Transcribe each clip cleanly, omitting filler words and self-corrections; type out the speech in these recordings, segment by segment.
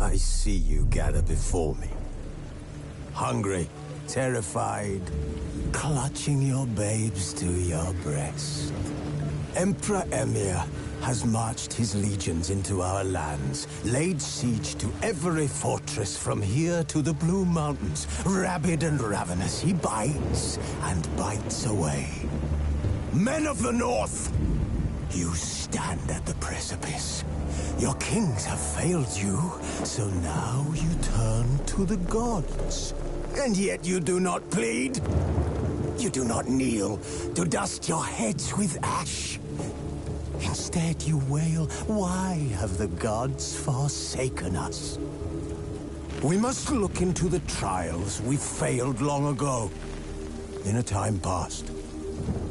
I see you gather before me. Hungry, terrified, clutching your babes to your breast. Emperor Emir has marched his legions into our lands, laid siege to every fortress from here to the Blue Mountains. Rabid and ravenous, he bites and bites away. Men of the North, you stand at the precipice. Your kings have failed you, so now you turn to the gods. And yet you do not plead. You do not kneel to dust your heads with ash. Instead you wail, why have the gods forsaken us? We must look into the trials we failed long ago. In a time past,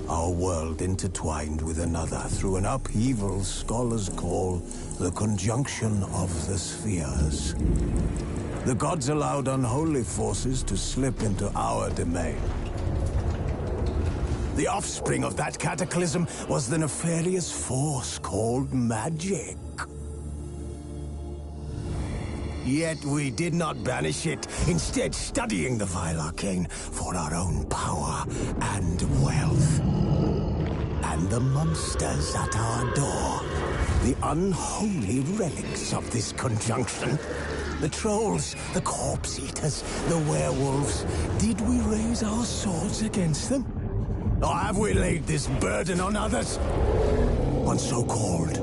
our world intertwined with another through an upheaval scholars call the conjunction of the spheres. The gods allowed unholy forces to slip into our domain. The offspring of that cataclysm was the nefarious force called magic. Yet we did not banish it, instead studying the vile arcane for our own power and wealth. And the monsters at our door, the unholy relics of this conjunction. The trolls, the corpse-eaters, the werewolves. Did we raise our swords against them? Or have we laid this burden on others? On so-called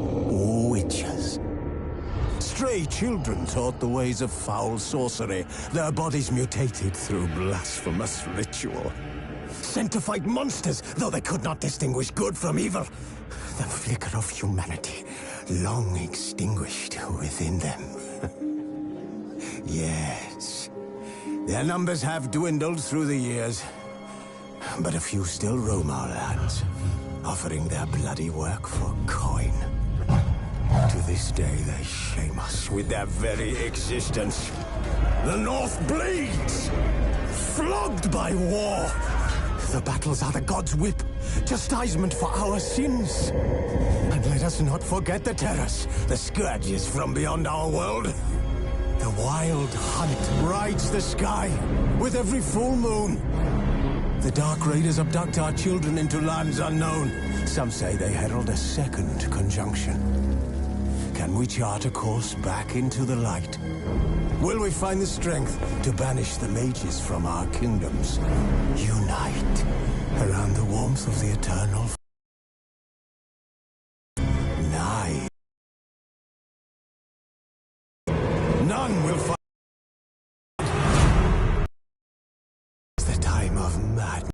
witches. Stray children taught the ways of foul sorcery, their bodies mutated through blasphemous ritual. Sent to fight monsters, though they could not distinguish good from evil. The flicker of humanity, long extinguished within them. Yes, their numbers have dwindled through the years, but a few still roam our lands, offering their bloody work for coin. To this day, they shame us with their very existence. The North bleeds, flogged by war. The battles are the gods' whip, chastisement for our sins. And let us not forget the terrors, the scourges from beyond our world. The wild hunt rides the sky with every full moon. The Dark Raiders abduct our children into lands unknown. Some say they herald a second conjunction. Can we chart a course back into the light? Will we find the strength to banish the mages from our kingdoms? Unite around the warmth of the eternal night. None will find the time of madness.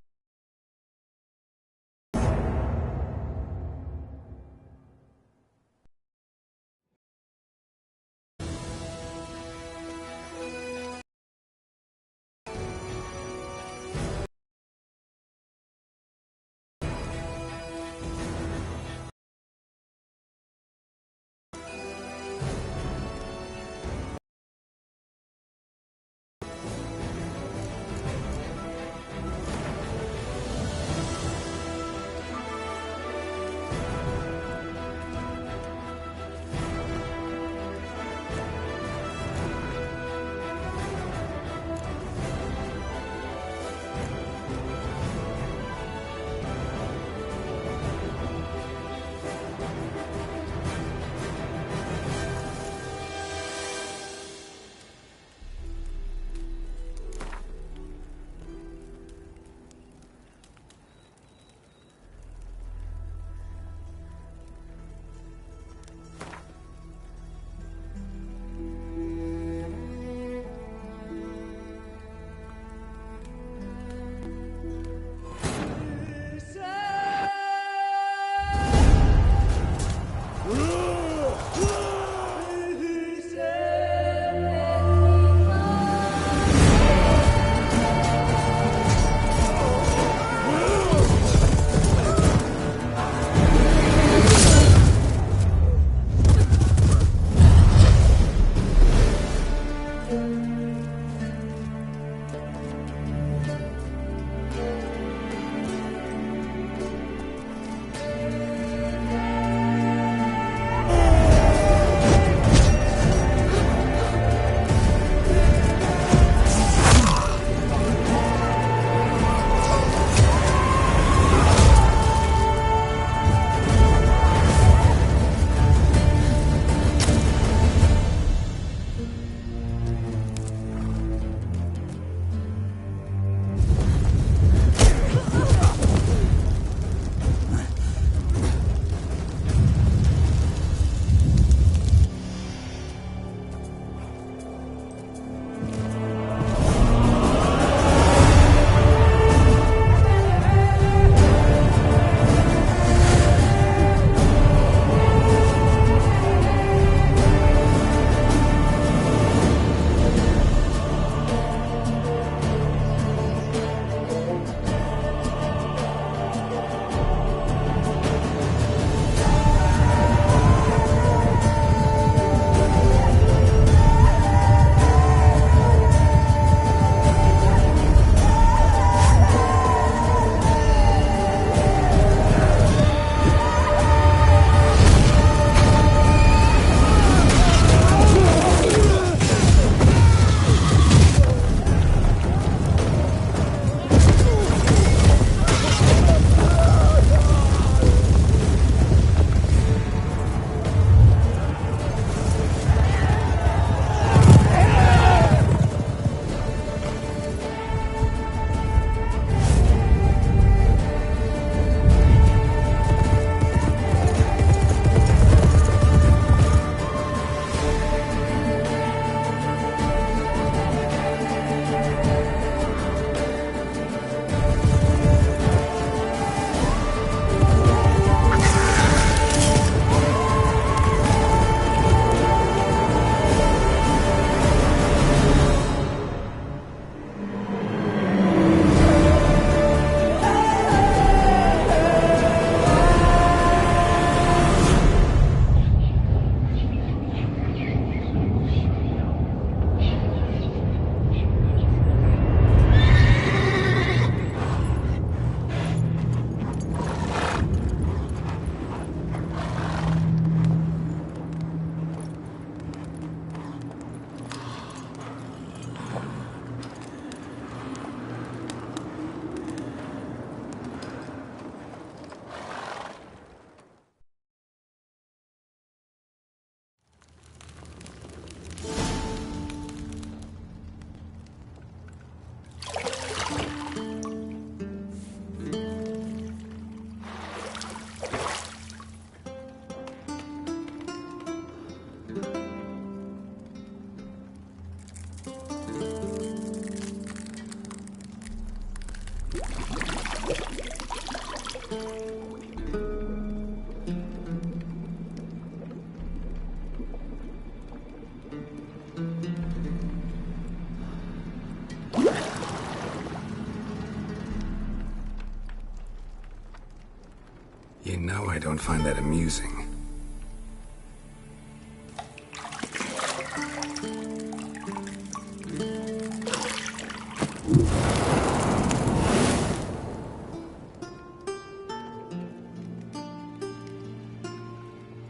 don't find that amusing.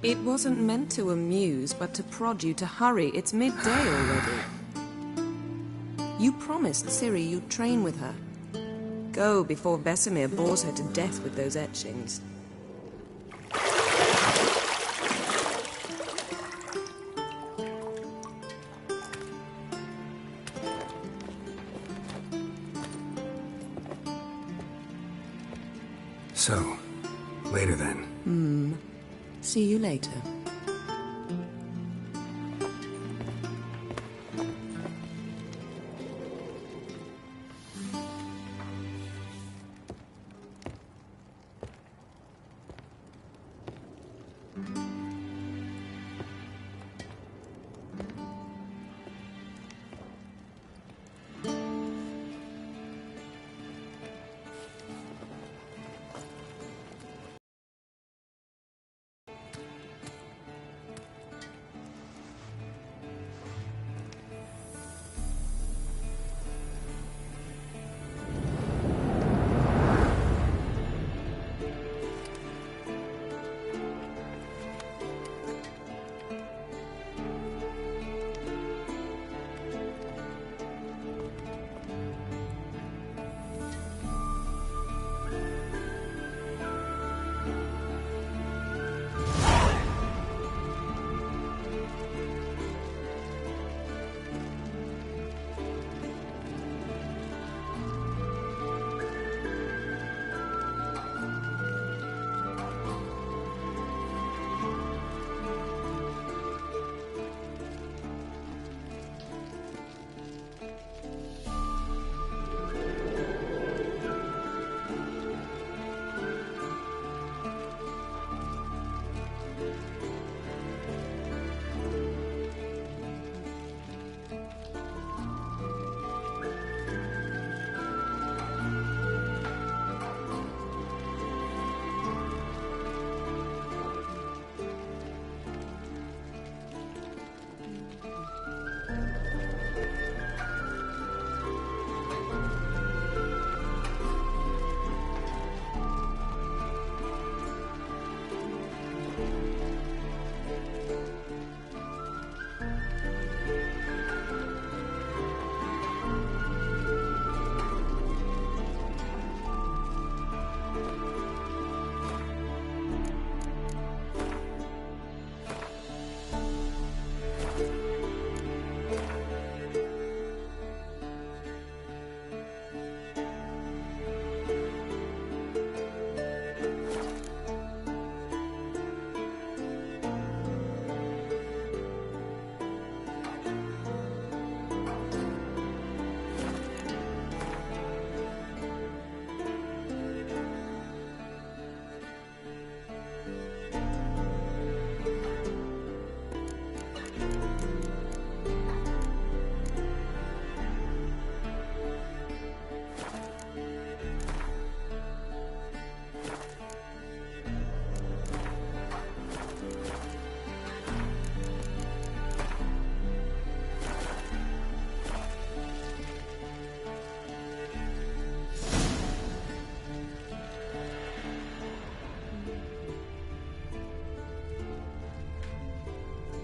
It wasn't meant to amuse, but to prod you to hurry. It's midday already. You promised Ciri you'd train with her. Go before Vesemir bores her to death with those etchings. So, later then. See you later.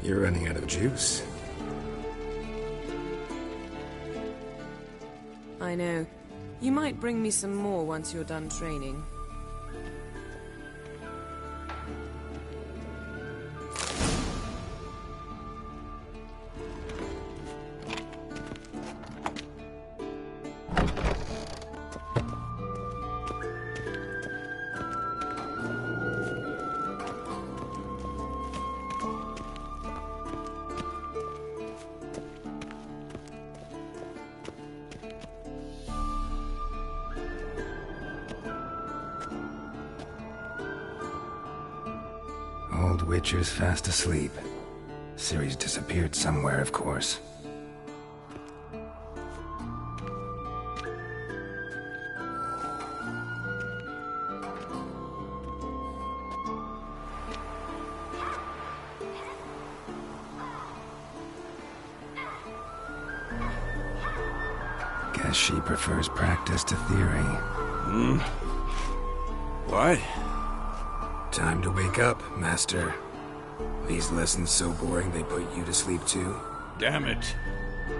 You're running out of juice. I know. You might bring me some more once you're done training. Old Witcher's fast asleep. Ciri's disappeared somewhere, of course. Guess she prefers practice to theory. What? Time to wake up, Master. These lessons so boring they put you to sleep too? Damn it.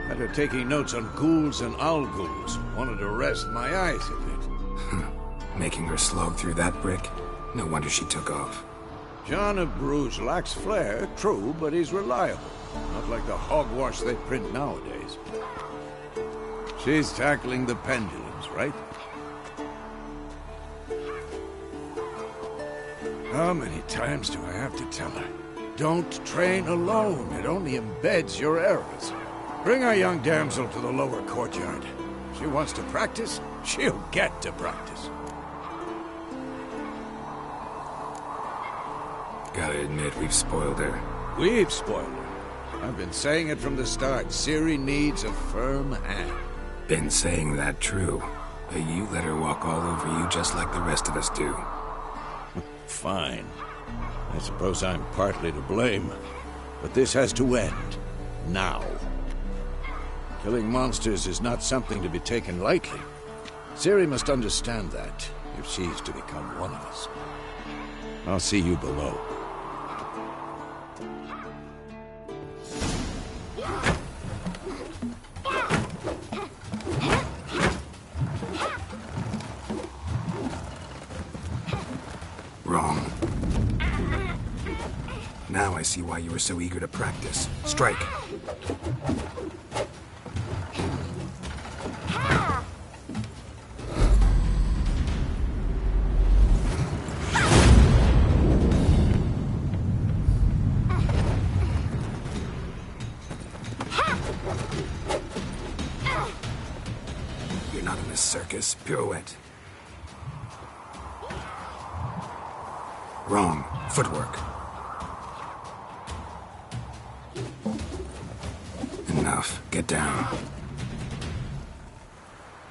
Had her taking notes on ghouls and owl-ghouls. Wanted to rest my eyes a bit. Making her slog through that brick? No wonder she took off. John of Bruges lacks flair, true, but he's reliable. Not like the hogwash they print nowadays. She's tackling the pendulums, right? How many times do I have to tell her? Don't train alone. It only embeds your errors. Bring our young damsel to the lower courtyard. She wants to practice, she'll get to practice. Gotta admit, we've spoiled her. We've spoiled her. I've been saying it from the start. Ciri needs a firm hand. Been saying that true. But you let her walk all over you just like the rest of us do. Fine. I suppose I'm partly to blame. But this has to end. Now. Killing monsters is not something to be taken lightly. Ciri must understand that, if she's to become one of us. I'll see you below. Wrong. Now I see why you were so eager to practice. Strike. You're not in a circus. Pirouette. Wrong. Footwork. Enough. Get down.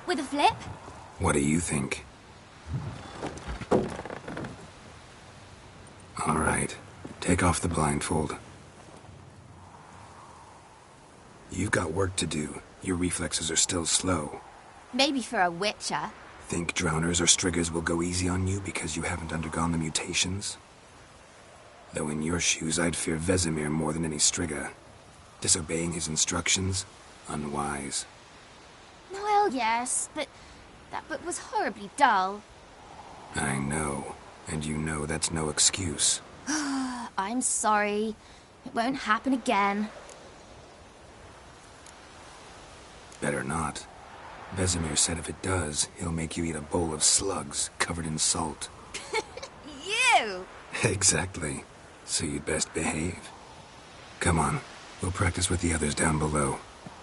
With a flip? What do you think? All right. Take off the blindfold. You've got work to do. Your reflexes are still slow. Maybe for a witcher. Think drowners or striggers will go easy on you because you haven't undergone the mutations? Though in your shoes, I'd fear Vesemir more than any strigger. Disobeying his instructions? Unwise. Well, yes, but that book was horribly dull. I know. And you know that's no excuse. I'm sorry. It won't happen again. Better not. Vesemir said if it does, he'll make you eat a bowl of slugs covered in salt. You! Exactly. So you'd best behave. Come on. We'll practice with the others down below.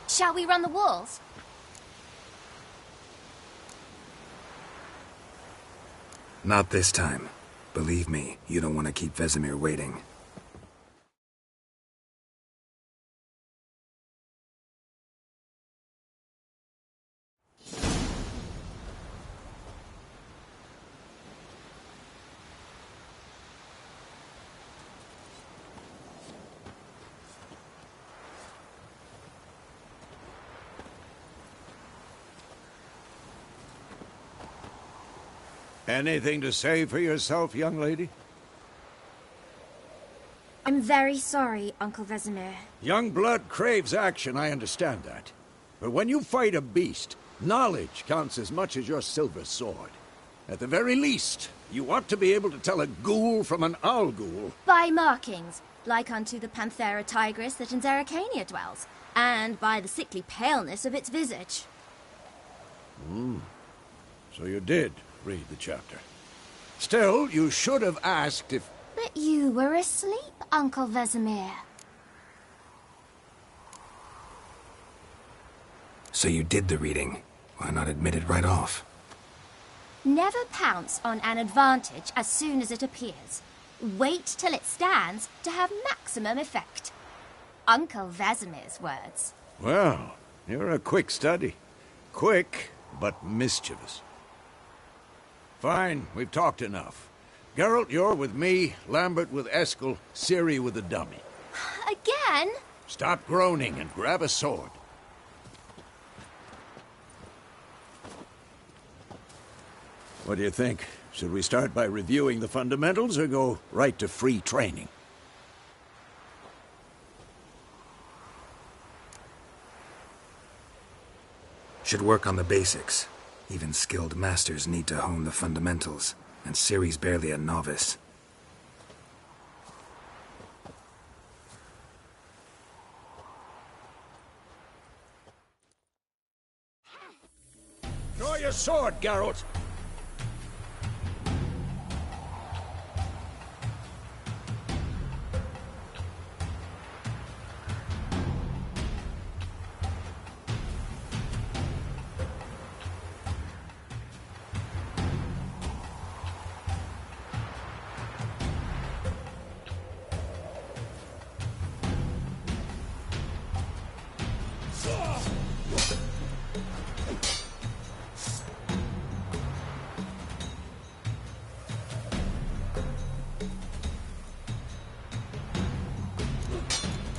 Shall we run the walls? Not this time. Believe me, you don't want to keep Vesemir waiting. Anything to say for yourself, young lady? I'm very sorry, Uncle Vesemir. Young blood craves action, I understand that. But when you fight a beast, knowledge counts as much as your silver sword. At the very least, you ought to be able to tell a ghoul from an owl ghoul. By markings, like unto the Panthera tigris that in Zerrikania dwells, and by the sickly paleness of its visage. So you did read the chapter. Still, you should have asked if... But you were asleep, Uncle Vesemir. So you did the reading. Why not admit it right off? Never pounce on an advantage as soon as it appears. Wait till it stands to have maximum effect. Uncle Vesemir's words. Well, you're a quick study. Quick, but mischievous. Fine, we've talked enough. Geralt, you're with me, Lambert with Eskel, Ciri with the dummy. Again? Stop groaning and grab a sword. What do you think? Should we start by reviewing the fundamentals or go right to free training? Should work on the basics. Even skilled masters need to hone the fundamentals, and Ciri's barely a novice. Draw your sword, Geralt!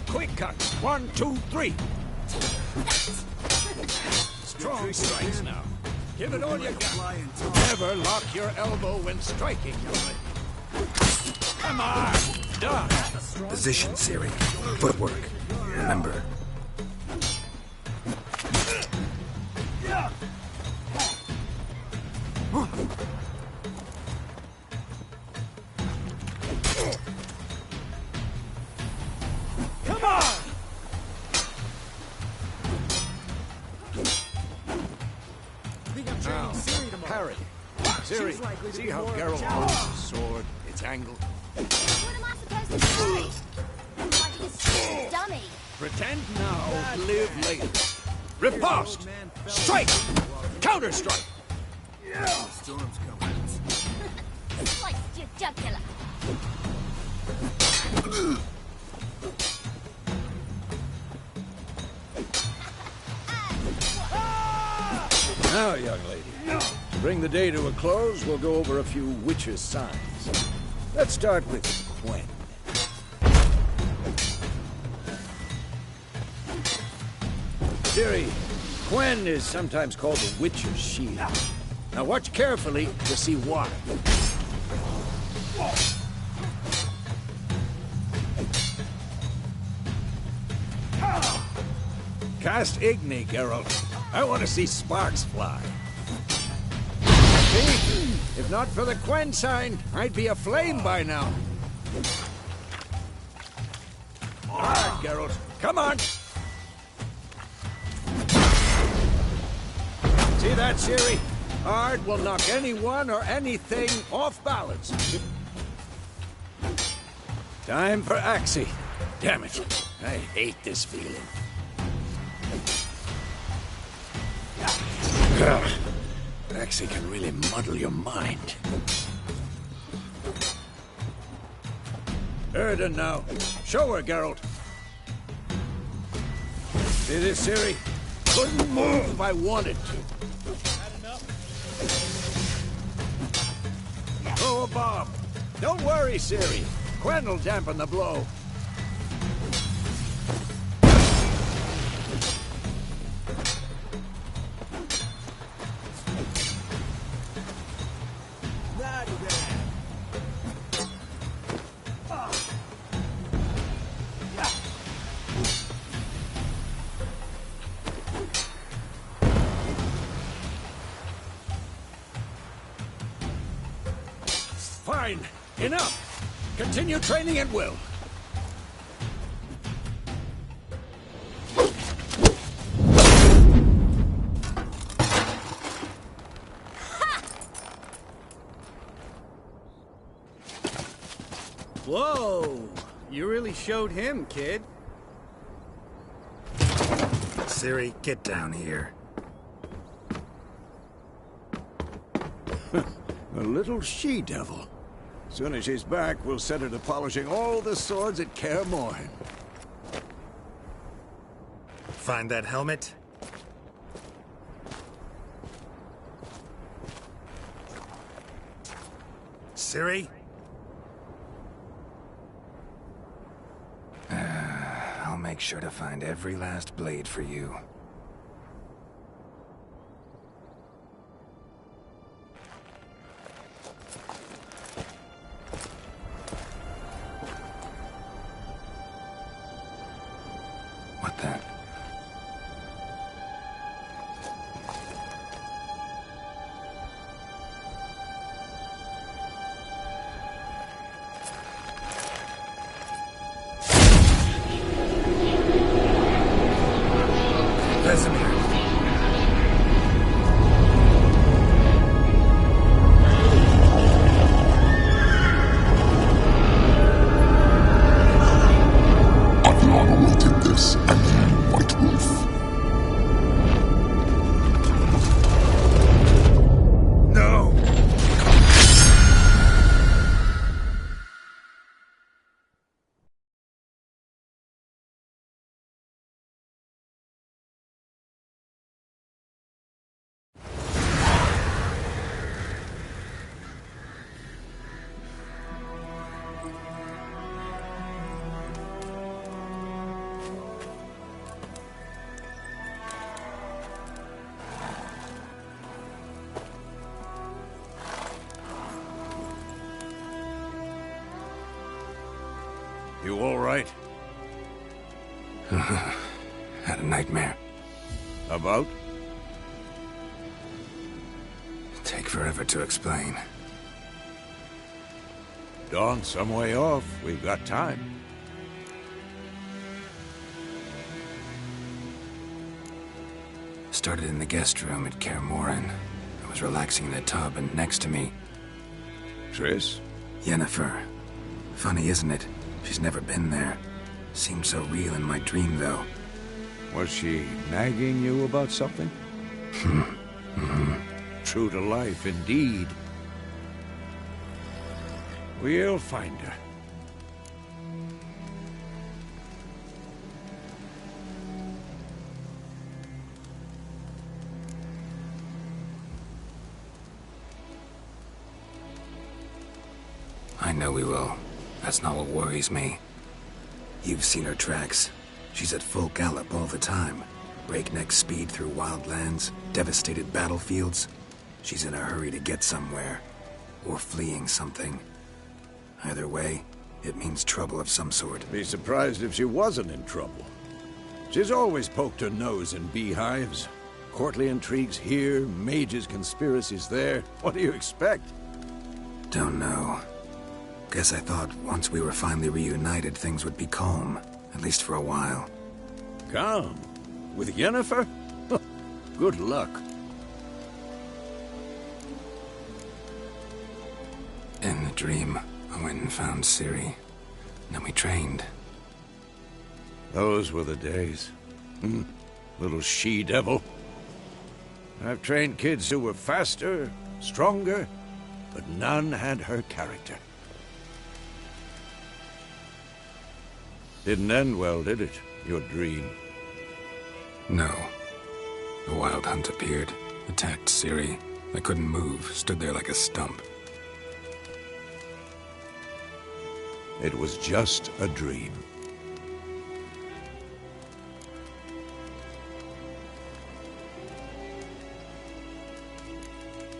Quick cut! 1, 2, 3! Strong strikes now. Give it all you got. Never lock your elbow when striking, young lady. Come on! Done! Position, Ciri. Footwork. Remember. Come on! Now, parry. Ciri, see how Geralt holds his sword, its angle. What am I supposed to do? Like a stupid dummy. Pretend now, live later. Riposte! Strike! Counter-strike! Storm's coming. Slice your jugular. Now, young lady, to bring the day to a close, we'll go over a few witches' signs. Let's start with Quen. Ciri, Quen is sometimes called the Witcher's Shield. Now watch carefully to see why. Cast Igni, Geralt. I want to see sparks fly. See? If not for the Quen sign, I'd be aflame by now. All right, Geralt. Come on! See that, Ciri? Ard will knock anyone or anything off balance. Time for Axii. Damn it. I hate this feeling. Axii can really muddle your mind. Erden now. Show her, Geralt. See this, Ciri? Couldn't move if I wanted to. Throw a bomb. Don't worry, Ciri. Quen will dampen the blow. Fine. Enough. Continue training at will. Whoa! You really showed him, kid. Ciri, get down here. A little she-devil. Soon as she's back, we'll set her to polishing all the swords at Kaer Morhen. Find that helmet? Ciri? I'll make sure to find every last blade for you. that. Vesemir. Adriana will get this, and you, White Wolf. No! You all right? Had a nightmare. About? Take forever to explain. Dawn's some way off. We've got time. Started in the guest room at Kaer Morhen. I was relaxing in a tub, and next to me, Triss? Yennefer. Funny, isn't it? She's never been there. Seemed so real in my dream, though. Was she nagging you about something? True to life, indeed. We'll find her. I know we will. That's not what worries me. You've seen her tracks. She's at full gallop all the time. Breakneck speed through wild lands, devastated battlefields. She's in a hurry to get somewhere. Or fleeing something. Either way, it means trouble of some sort. Be surprised if she wasn't in trouble. She's always poked her nose in beehives. Courtly intrigues here, mages' conspiracies there. What do you expect? Don't know. Guess I thought once we were finally reunited, things would be calm. At least for a while. Calm? With Yennefer? Good luck. In the dream, I went and found Ciri. Then we trained. Those were the days. Little she-devil. I've trained kids who were faster, stronger, but none had her character. Didn't end well, did it? Your dream? No. The Wild Hunt appeared, attacked Ciri. I couldn't move, stood there like a stump. It was just a dream.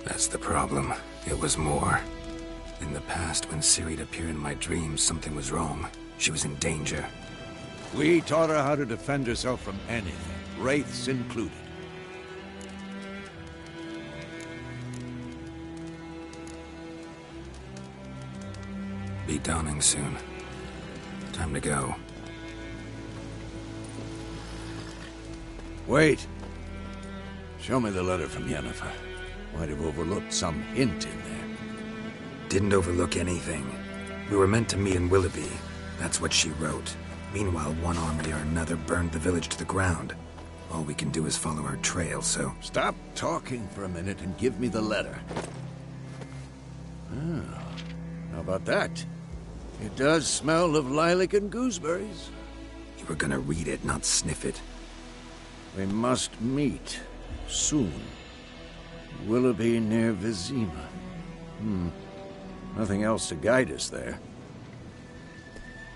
That's the problem. It was more. In the past, when Ciri'd appear in my dreams, something was wrong. She was in danger. We taught her how to defend herself from anything, wraiths included. Be dawning soon. Time to go. Wait. Show me the letter from Yennefer. Might have overlooked some hint in there. Didn't overlook anything. We were meant to meet in Willoughby. That's what she wrote. Meanwhile, one army or another burned the village to the ground. All we can do is follow her trail, so... Stop talking for a minute and give me the letter. How about that? It does smell of lilac and gooseberries. You were gonna read it, not sniff it. We must meet. Soon. Willoughby near Vizima. Nothing else to guide us there.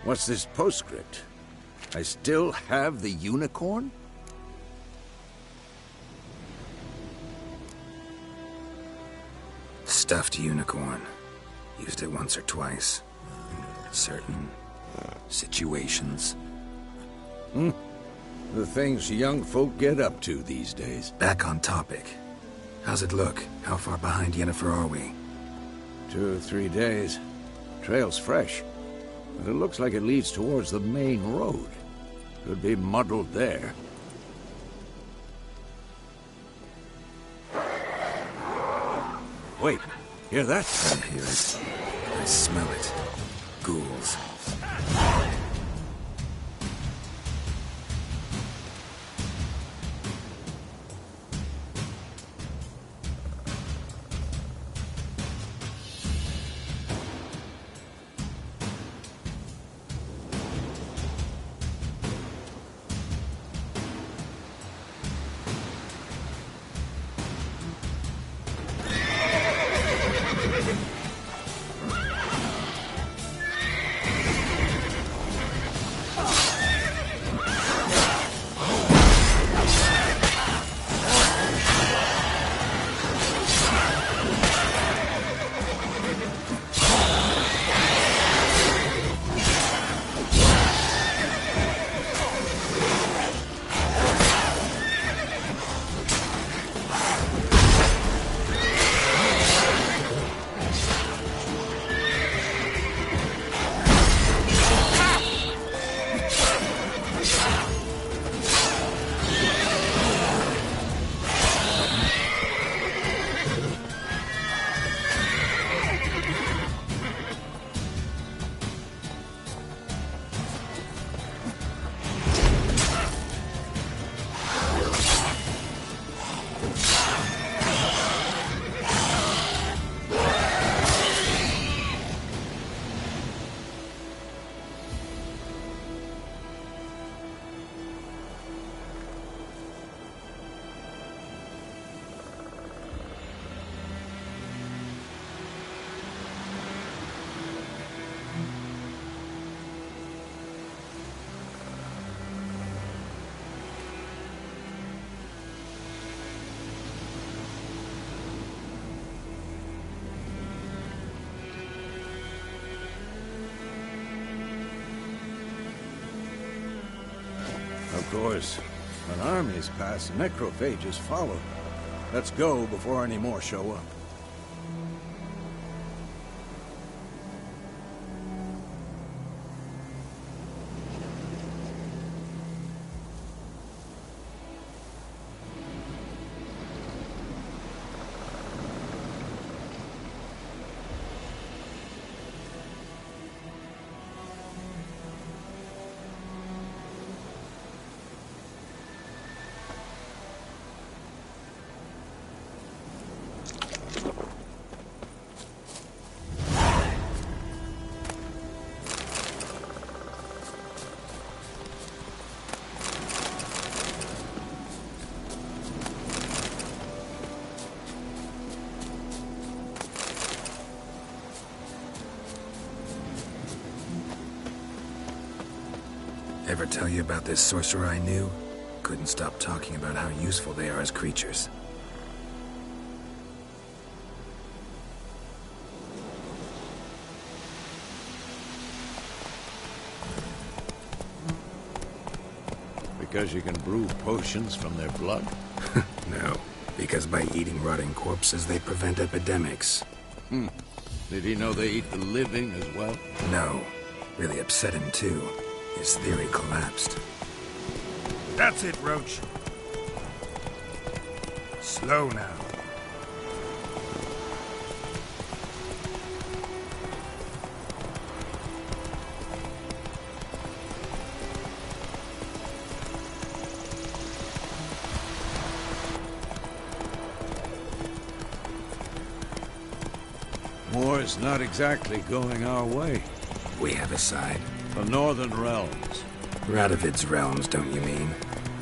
What's this postscript? I still have the unicorn? Stuffed unicorn. Used it once or twice. In certain situations. The things young folk get up to these days. Back on topic. How's it look? How far behind Yennefer are we? 2 or 3 days. Trail's fresh, but it looks like it leads towards the main road. Could be muddled there. Wait, hear that? I hear it. I smell it. Ghouls. Of course, when armies pass, necrophages follow. Let's go before any more show up. Ever tell you about this sorcerer I knew? Couldn't stop talking about how useful they are as creatures. Because you can brew potions from their blood? No, because by eating rotting corpses, they prevent epidemics. Did he know they eat the living as well? No. Really upset him, too. His theory collapsed. That's it, Roach. Slow now. War's not exactly going our way. We have a side. The Northern Realms. Radovid's realms, don't you mean?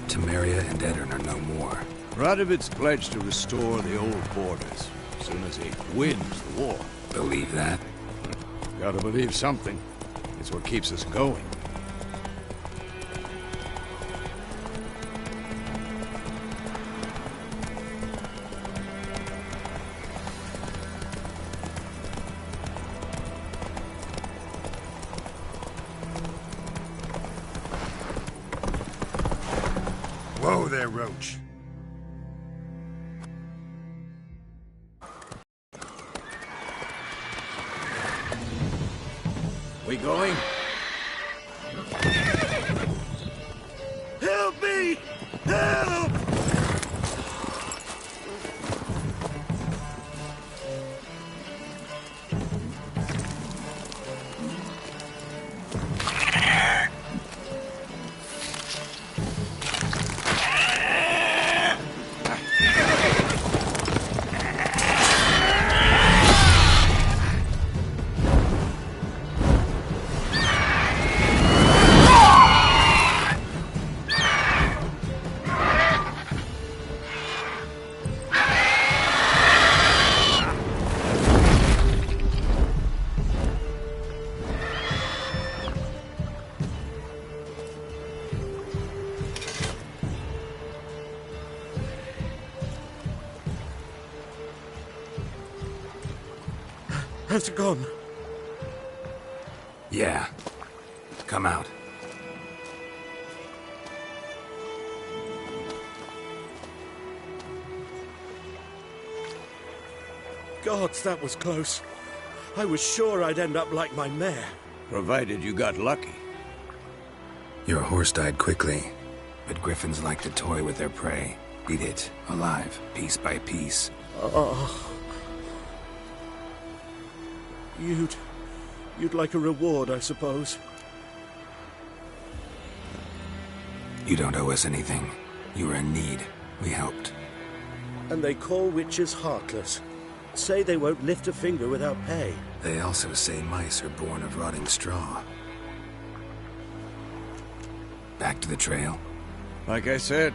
Temeria and Edirn are no more. Radovid's pledged to restore the old borders as soon as he wins the war. Believe that? Gotta believe something. It's what keeps us going. Whoa there, Roach. We going? Help me! Help! Has it gone? Yeah. Come out. Gods, that was close. I was sure I'd end up like my mare. Provided you got lucky. Your horse died quickly, but griffins like to toy with their prey. Eat it, alive, piece by piece. Oh. You'd like a reward, I suppose. You don't owe us anything. You were in need. We helped. And they call witches heartless. Say they won't lift a finger without pay. They also say mice are born of rotting straw. Back to the trail? Like I said,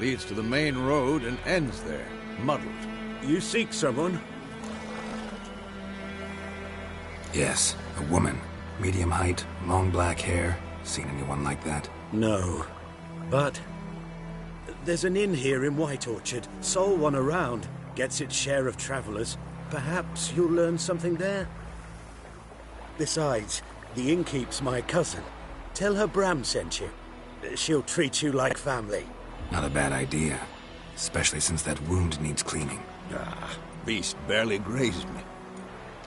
leads to the main road and ends there, muddled. You seek someone? Yes, a woman. Medium height, long black hair. Seen anyone like that? No. But there's an inn here in White Orchard. Sole one around. Gets its share of travelers. Perhaps you'll learn something there? Besides, the innkeep's my cousin. Tell her Bram sent you. She'll treat you like family. Not a bad idea. Especially since that wound needs cleaning. Beast barely grazed me.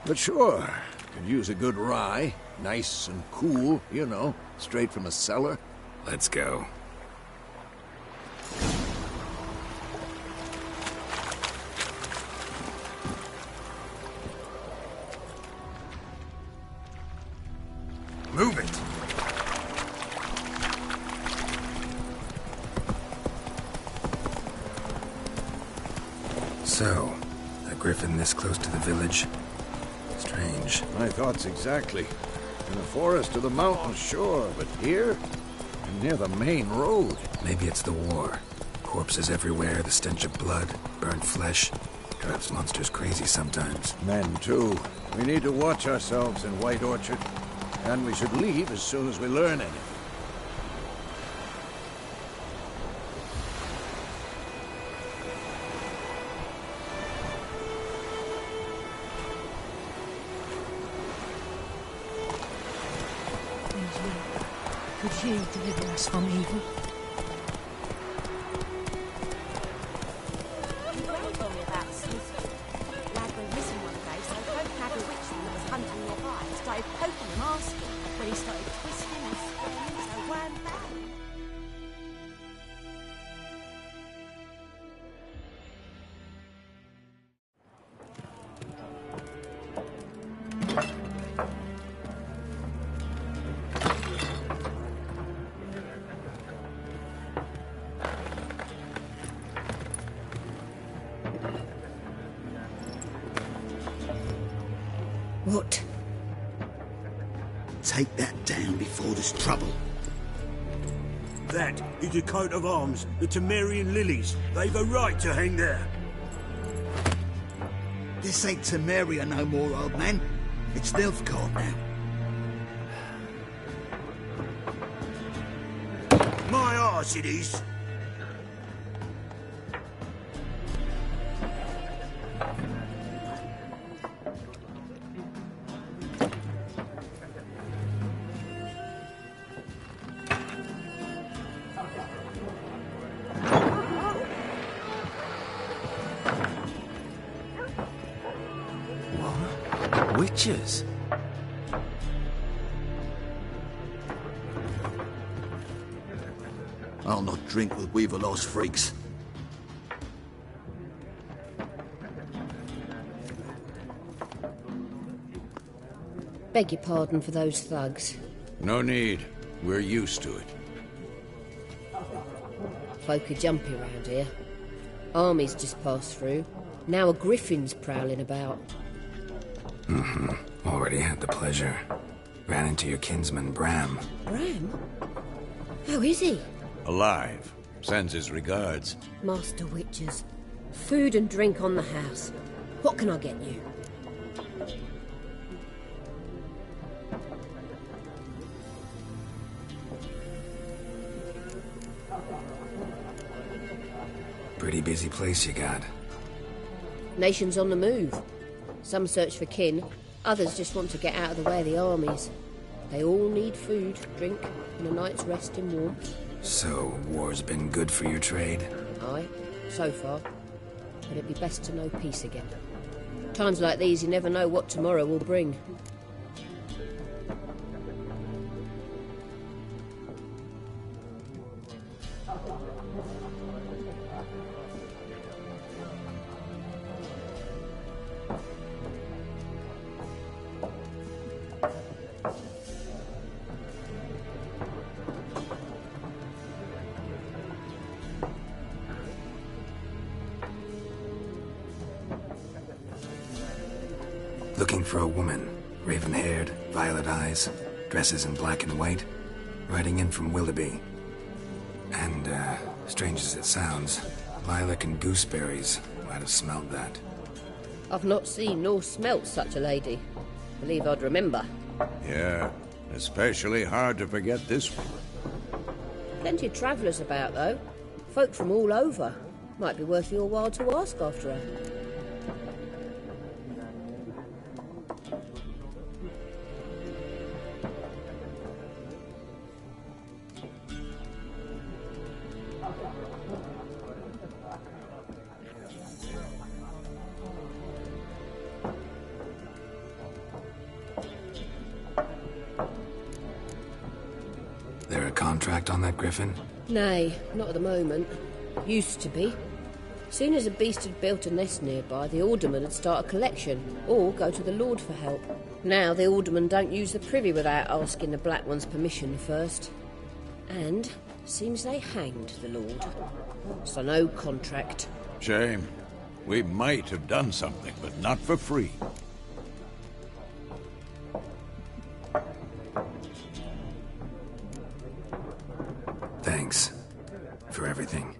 But sure, could use a good rye. Nice and cool, you know, straight from a cellar. Let's go. Move it. So, a griffin this close to the village? Strange. My thoughts exactly. In the forest or the mountains, sure, but here? And near the main road. Maybe it's the war. Corpses everywhere, the stench of blood, burnt flesh. Drives monsters crazy sometimes. Men, too. We need to watch ourselves in White Orchard. And we should leave as soon as we learn anything. Could you deliver us from evil? You won't tell me about Smithy. Lad went missing one day, so Hope had a witchman that was hunting nearby. Started poking him, asking. When he started twisting and squirming, so wham bam. What? Take that down before there's trouble. That is a coat of arms, the Temerian lilies. They've a right to hang there. This ain't Temeria no more, old man. It's Nilfgaard now. My arse it is. Witches? I'll not drink with Weaverlaw's freaks. Beg your pardon for those thugs. No need. We're used to it. Folk are jumpy round here. Armies just passed through. Now a griffin's prowling about. Already had the pleasure. Ran into your kinsman, Bram. Bram? How is he? Alive. Sends his regards. Master Witches. Food and drink on the house. What can I get you? Pretty busy place you got. Nations on the move. Some search for kin, others just want to get out of the way of the armies. They all need food, drink, and a night's rest in warmth. So, war's been good for your trade? Aye, so far. But it'd be best to know peace again. Times like these, you never know what tomorrow will bring. Looking for a woman. Raven-haired, violet eyes, dresses in black and white, riding in from Willoughby. And, strange as it sounds, lilac and gooseberries might have smelled that. I've not seen nor smelt such a lady. Believe I'd remember. Yeah, especially hard to forget this one. Plenty of travellers about, though. Folk from all over. Might be worth your while to ask after her. There a contract on that griffin? Nay, not at the moment. Used to be. Soon as a beast had built a nest nearby, the alderman would start a collection, or go to the Lord for help. Now the aldermen don't use the privy without asking the Black One's permission first. And seems they hanged the Lord. So no contract. Shame. We might have done something, but not for free. Thanks for everything.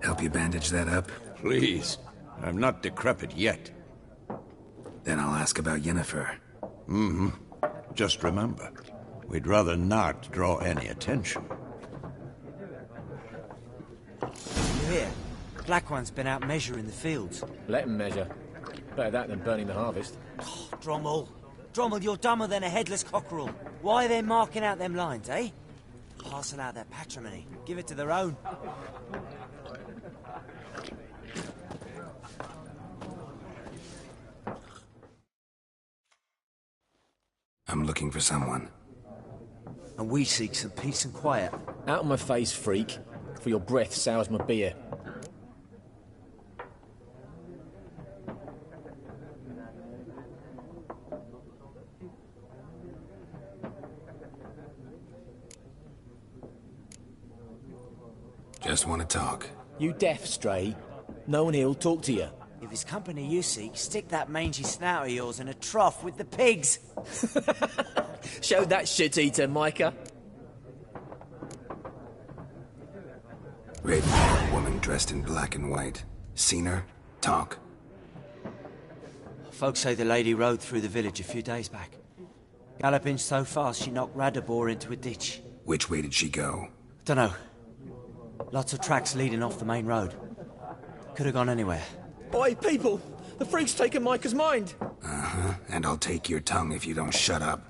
Help you bandage that up? Please. I'm not decrepit yet. Then I'll ask about Yennefer. Just remember, we'd rather not draw any attention. You hear? Black One's been out measuring the fields. Let him measure. Better that than burning the harvest. Oh, Drommel. Drommel, you're dumber than a headless cockerel. Why are they marking out them lines, eh? Parcel out their patrimony. Give it to their own. I'm looking for someone. And we seek some peace and quiet. Out of my face, freak. For your breath sours my beer. Just want to talk. You deaf, Stray? No one here'll talk to you. If it's company you seek, stick that mangy snout of yours in a trough with the pigs. Show that shit-eater, Micah. Raven-haired woman dressed in black and white. Seen her? Talk. Folks say the lady rode through the village a few days back. Galloping so fast she knocked Radabor into a ditch. Which way did she go? Dunno. Lots of tracks leading off the main road. Could have gone anywhere. Oi, people! The freak's taken Micah's mind! Uh-huh, and I'll take your tongue if you don't shut up.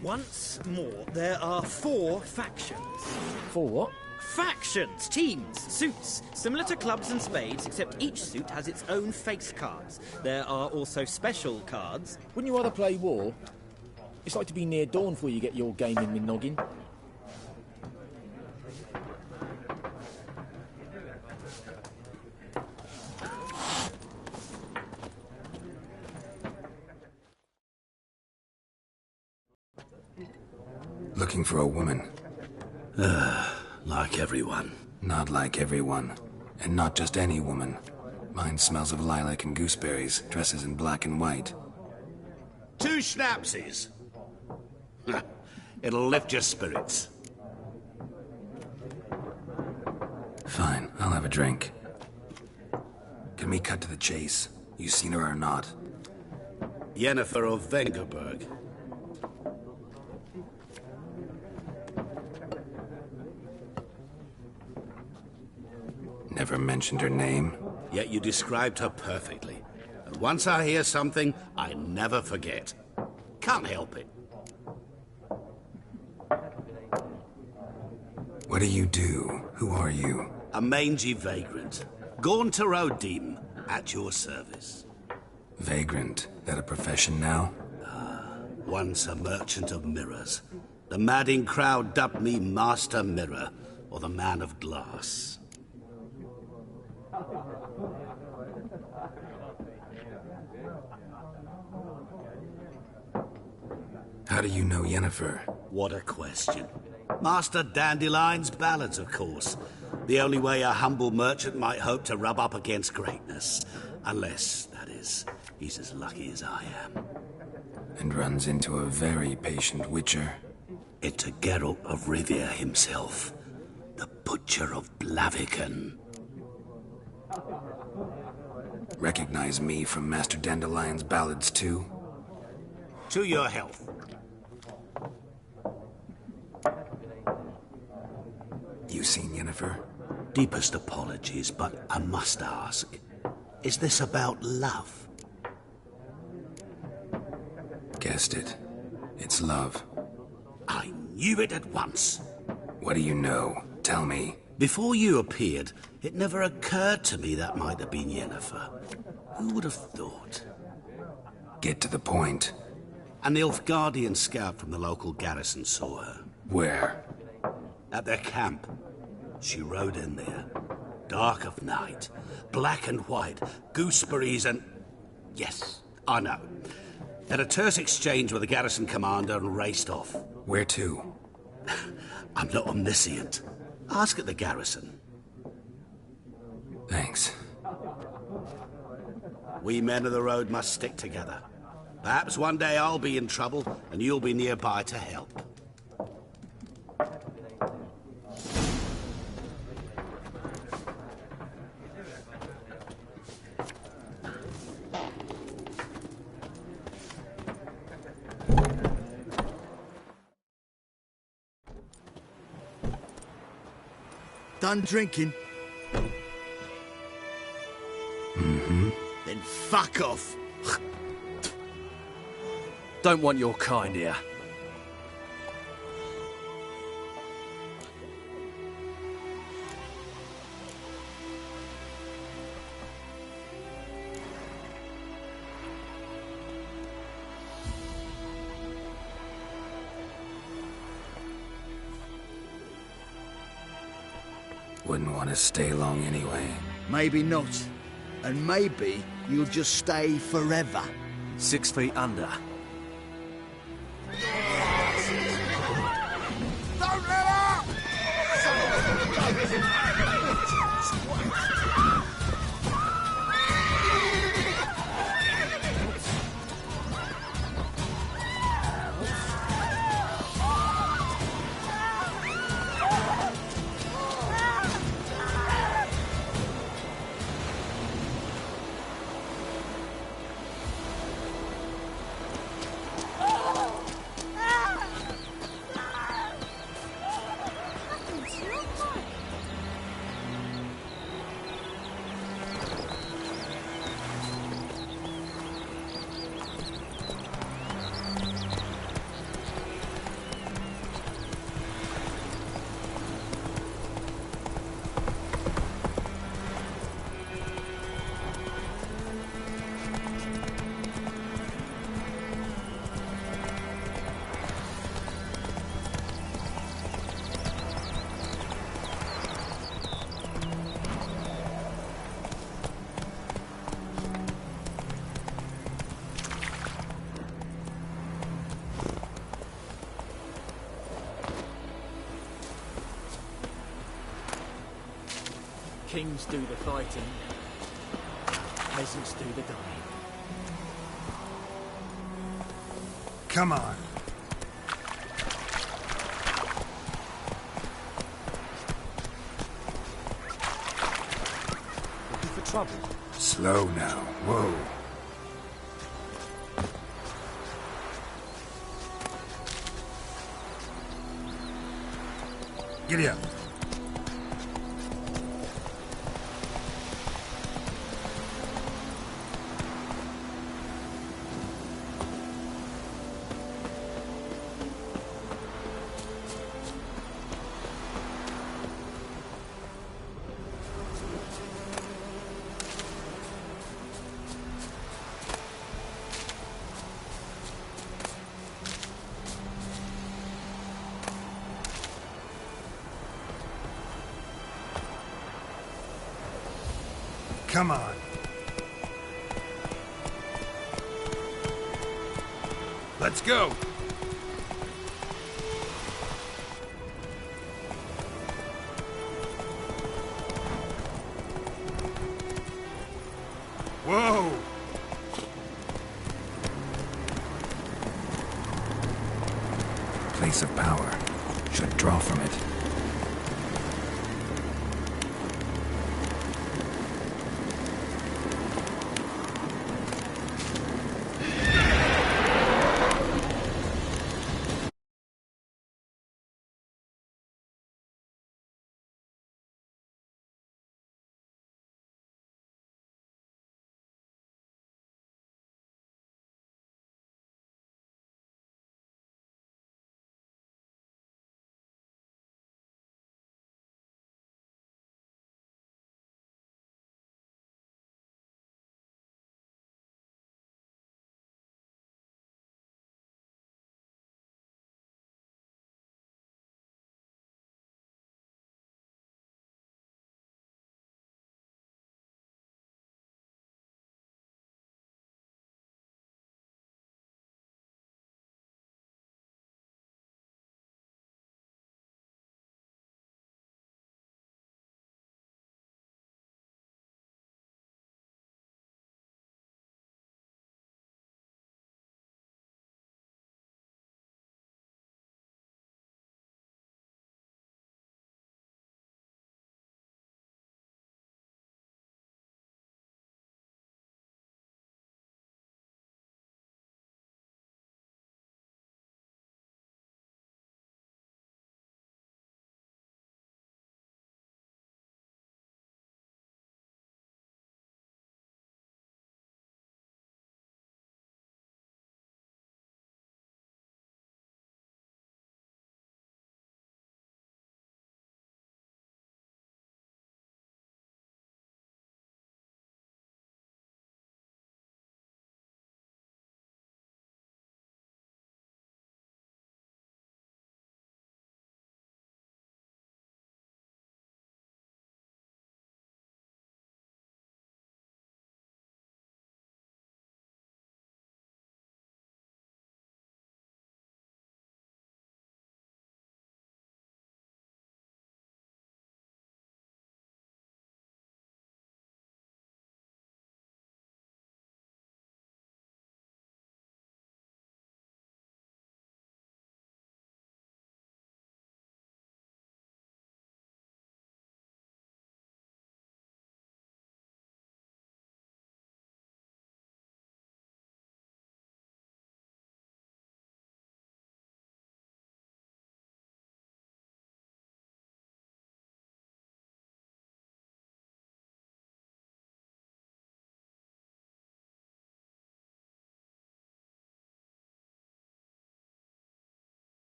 Once more, there are 4 factions. 4 what? Factions, teams, suits, similar to clubs and spades, except each suit has its own face cards. There are also special cards. Wouldn't you rather play war? It's like to be near dawn before you get your game in with noggin. Looking for a woman. Like everyone. Not like everyone. And not just any woman. Mine smells of lilac and gooseberries, dresses in black and white. 2 schnapsies. It'll lift your spirits. Fine, I'll have a drink. Can we cut to the chase? You seen her or not? Yennefer of Vengerberg. Never mentioned her name. Yet you described her perfectly. And once I hear something, I never forget. Can't help it. What do you do? Who are you? A mangy vagrant. Gaunter O'Deem, at your service. Vagrant? That a profession now? Once a merchant of mirrors. The madding crowd dubbed me Master Mirror, or the Man of Glass. How do you know Yennefer? What a question. Master Dandelion's ballads, of course. The only way a humble merchant might hope to rub up against greatness. Unless, that is, he's as lucky as I am. And runs into a very patient witcher. It's a Geralt of Rivia himself. The Butcher of Blaviken. Recognize me from Master Dandelion's ballads, too? To your health. You seen Yennefer? Deepest apologies, but I must ask. Is this about love? Guessed it. It's love. I knew it at once. What do you know? Tell me. Before you appeared, it never occurred to me that might have been Yennefer. Who would have thought? Get to the point. An Nilfgaardian scout from the local garrison saw her. Where? At their camp. She rode in there. Dark of night. Black and white. Gooseberries and... Yes, I know. Had a terse exchange with the garrison commander and raced off. Where to? I'm not omniscient. Ask at the garrison. Thanks. We men of the road must stick together. Perhaps one day I'll be in trouble and you'll be nearby to help. Done drinking? Mm-hmm. Then fuck off. Don't want your kind here. Wouldn't want to stay long anyway. Maybe not. And maybe you'll just stay forever. 6 feet under. Don't let up! Kings do the fighting, peasants do the dying. Come on. Looking for trouble? Slow now. Whoa. Giddy up. Come on. Let's go. Whoa! Place of power. Should draw from it.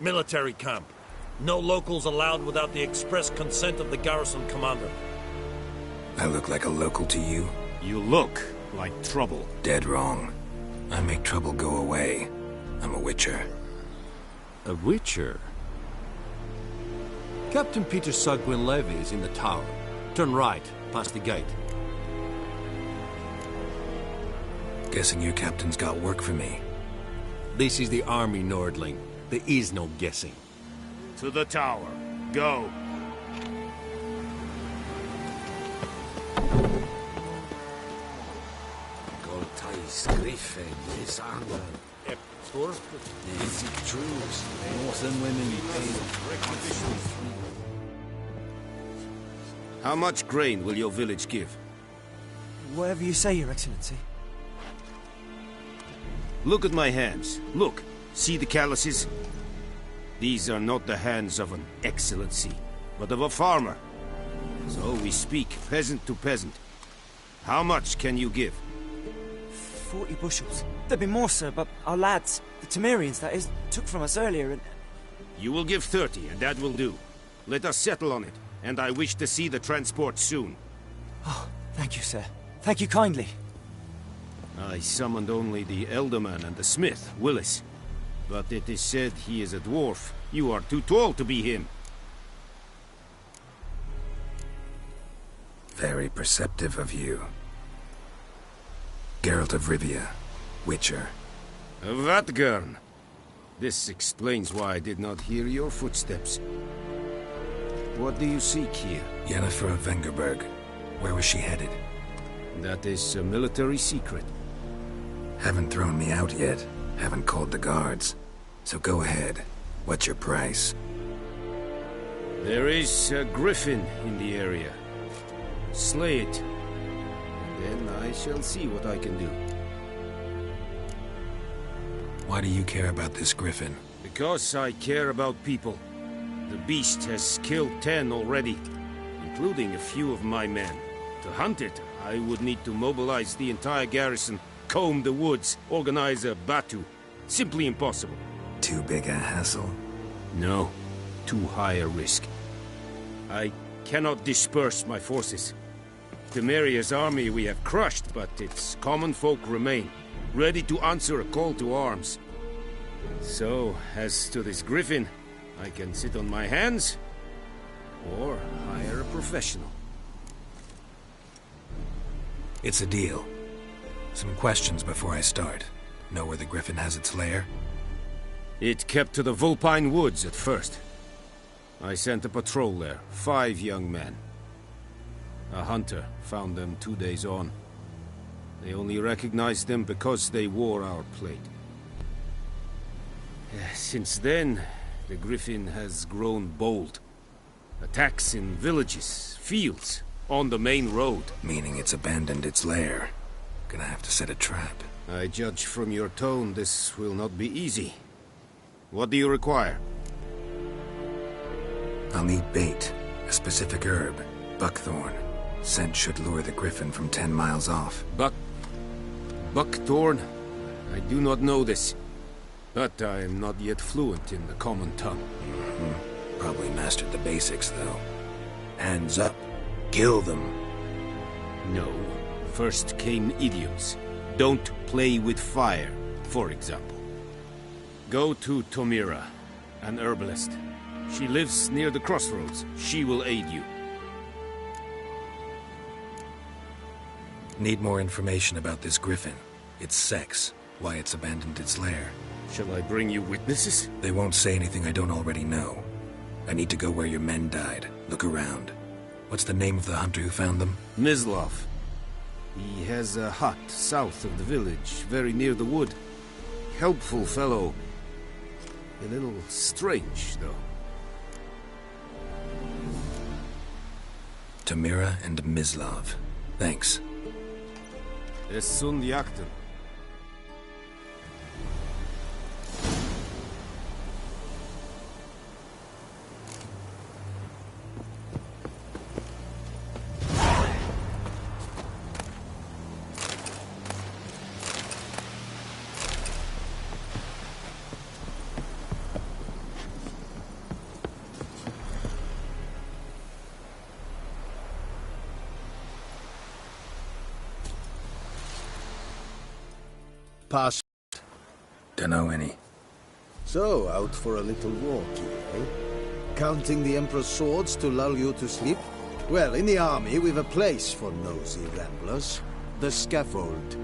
Military camp. No locals allowed without the express consent of the garrison commander. I look like a local to you? You look like trouble. Dead wrong. I make trouble go away. I'm a witcher. A witcher? Captain Peter Sugwin Levy is in the tower. Turn right, past the gate. Guessing your captain's got work for me. This is the army, Nordling. There is no guessing. To the tower. Go. Goltais, Griffin, Lisander, Eptor, Easy Truths, Northern Women, How much grain will your village give? Whatever you say, Your Excellency. Look at my hands. Look. See the calluses? These are not the hands of an excellency, but of a farmer. So we speak peasant to peasant. How much can you give? 40 bushels. There'd be more, sir, but our lads, the Temerians, that is, took from us earlier and... You will give 30, and that will do. Let us settle on it, and I wish to see the transport soon. Oh, thank you, sir. Thank you kindly. I summoned only the Elderman and the smith, Willis. But it is said he is a dwarf. You are too tall to be him. Very perceptive of you. Geralt of Rivia, Witcher. Vatgern. This explains why I did not hear your footsteps. What do you seek here? Yennefer of Vengerberg. Where was she headed? That is a military secret. Haven't thrown me out yet. Haven't called the guards. So go ahead. What's your price? There is a griffin in the area. Slay it. And then I shall see what I can do. Why do you care about this griffin? Because I care about people. The beast has killed 10 already, including a few of my men. To hunt it, I would need to mobilize the entire garrison, comb the woods, organize a batu. Simply impossible. Too big a hassle? No. Too high a risk. I cannot disperse my forces. Temeria's army we have crushed, but its common folk remain, ready to answer a call to arms. So, as to this griffin, I can sit on my hands, or hire a professional. It's a deal. Some questions before I start. Know where the griffin has its lair? It kept to the Vulpine Woods at first. I sent a patrol there, 5 young men. A hunter found them 2 days on. They only recognized them because they wore our plate. Since then, the griffin has grown bold. Attacks in villages, fields, on the main road. Meaning it's abandoned its lair. Gonna have to set a trap. I judge from your tone this will not be easy. What do you require? I'll need bait. A specific herb. Buckthorn. Scent should lure the griffin from 10 miles off. Buckthorn? I do not know this. But I am not yet fluent in the common tongue. Probably mastered the basics, though. Hands up. Kill them. No. First came idioms. Don't play with fire, for example. Go to Tomira, an herbalist. She lives near the crossroads. She will aid you. Need more information about this griffin. Its sex. Why it's abandoned its lair. Shall I bring you witnesses? They won't say anything I don't already know. I need to go where your men died. Look around. What's the name of the hunter who found them? Mislav. He has a hut south of the village, very near the wood. Helpful fellow. A little strange, though. Tomira and Mislav. Thanks. Es sunt jakten. pass? Dunno any. So, out for a little walk, eh? Counting the Emperor's swords to lull you to sleep? Well, in the army, we've a place for nosy ramblers. The scaffold.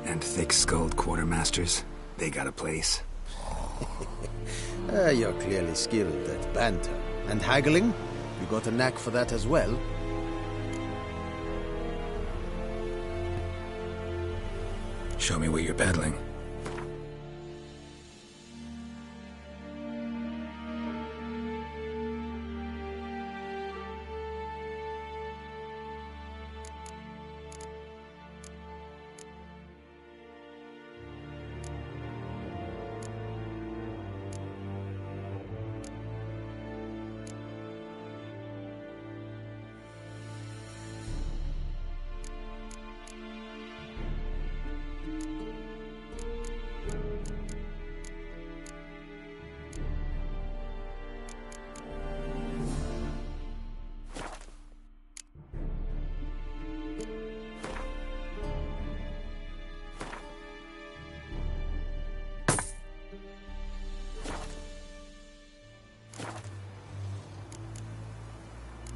And thick-skulled quartermasters? They got a place. You're clearly skilled at banter. And haggling? You got a knack for that as well? Show me what you're peddling.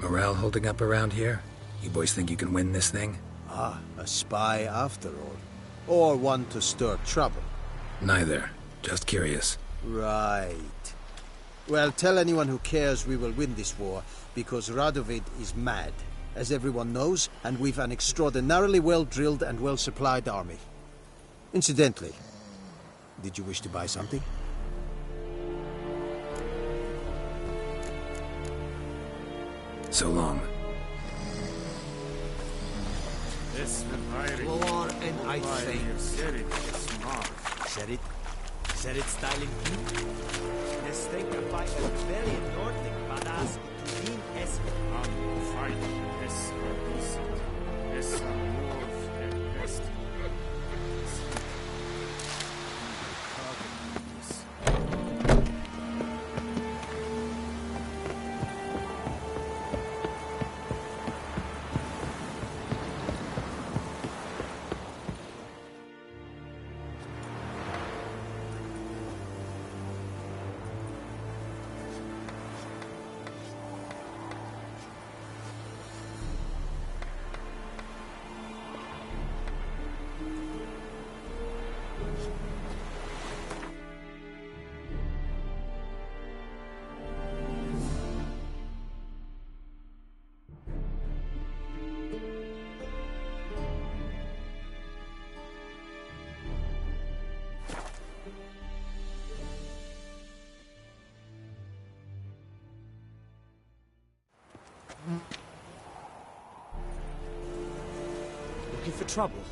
Morale holding up around here? You boys think you can win this thing? Ah, a spy after all. Or one to stir trouble. Neither. Just curious. Right. Well, tell anyone who cares we will win this war, because Radovid is mad, as everyone knows, and we've an extraordinarily well-drilled and well-supplied army. Incidentally, did you wish to buy something? So long. War and I think. Said it? Said it styling too? This thing can fight a very Nordic badass to mean es. Fight. Yes, yes, north and west. Looking for trouble?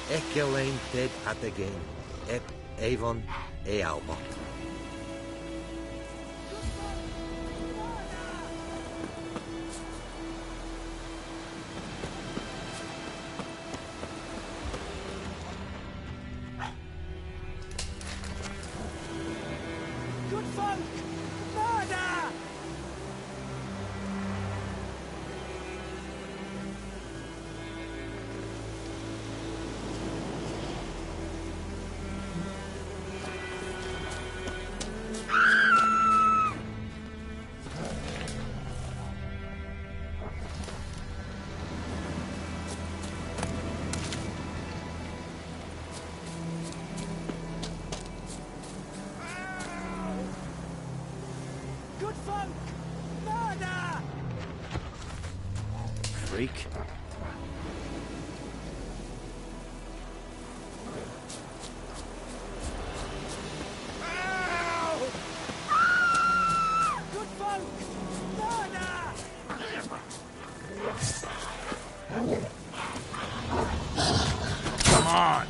Ekelain dead at the game. Ep Avon e Alma. Good folk! Murder! Good folk! Murder! Freak. Good folk! Murder! Come on!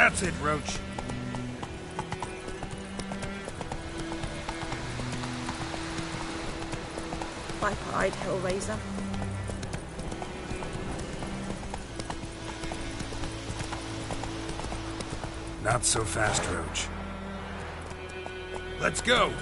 That's it, Roach. Viper-eyed Hellraiser. Not so fast, Roach. Let's go.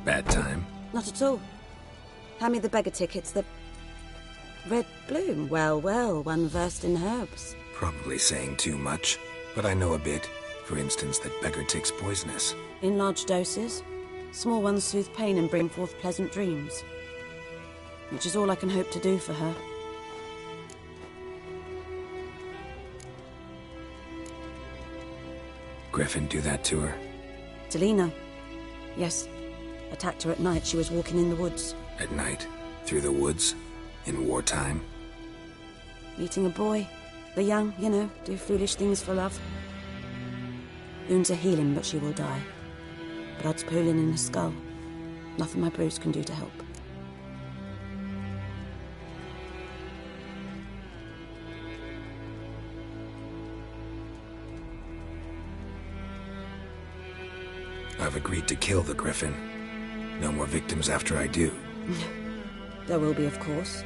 Bad time. Not at all. Hand me the beggar tickets, the... Red Bloom. Well, well, one versed in herbs. Probably saying too much, but I know a bit. For instance, that beggar tick's poisonous. In large doses. Small ones soothe pain and bring forth pleasant dreams. Which is all I can hope to do for her. Griffin do that to her? Delina. Yes. Attacked her at night. She was walking in the woods. At night? Through the woods? In wartime? Meeting a boy. The young, you know, do foolish things for love. Wounds are healing, but she will die. Blood's pooling in her skull. Nothing my bruise can do to help. I've agreed to kill the Griffin. No more victims after I do. There will be, of course.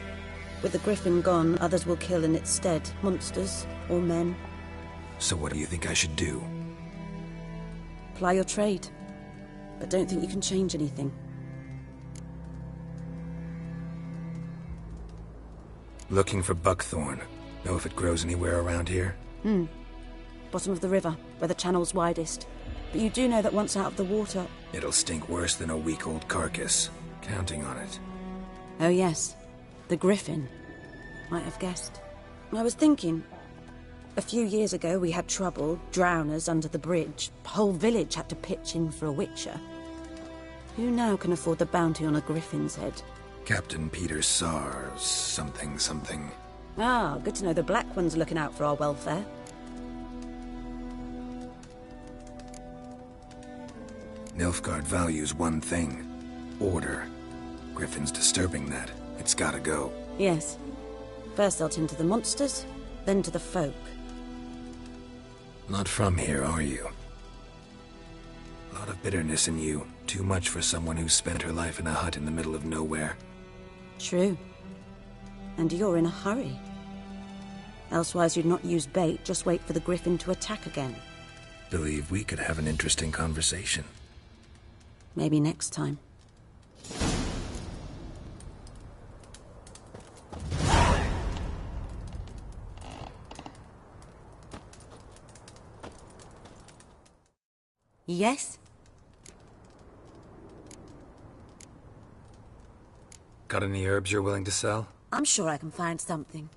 With the Griffin gone, others will kill in its stead. Monsters, or men. So what do you think I should do? Ply your trade. But don't think you can change anything. Looking for buckthorn. Know if it grows anywhere around here? Bottom of the river, where the channel's widest. But you do know that once out of the water... It'll stink worse than a week-old carcass. Counting on it. Oh yes, the Griffin. Might have guessed. I was thinking... A few years ago we had trouble, drowners under the bridge. Whole village had to pitch in for a witcher. Who now can afford the bounty on a Griffin's head? Captain Peter Sars, something. Ah, good to know the Black One's looking out for our welfare. Nilfgaard values one thing. Order. Griffin's disturbing that. It's gotta go. Yes. First I'll tend to the monsters, then to the folk. Not from here, are you? A lot of bitterness in you. Too much for someone who spent her life in a hut in the middle of nowhere. True. And you're in a hurry. Elsewise you'd not use bait, just wait for the Griffin to attack again. Believe we could have an interesting conversation. Maybe next time. Yes? Got any herbs you're willing to sell? I'm sure I can find something.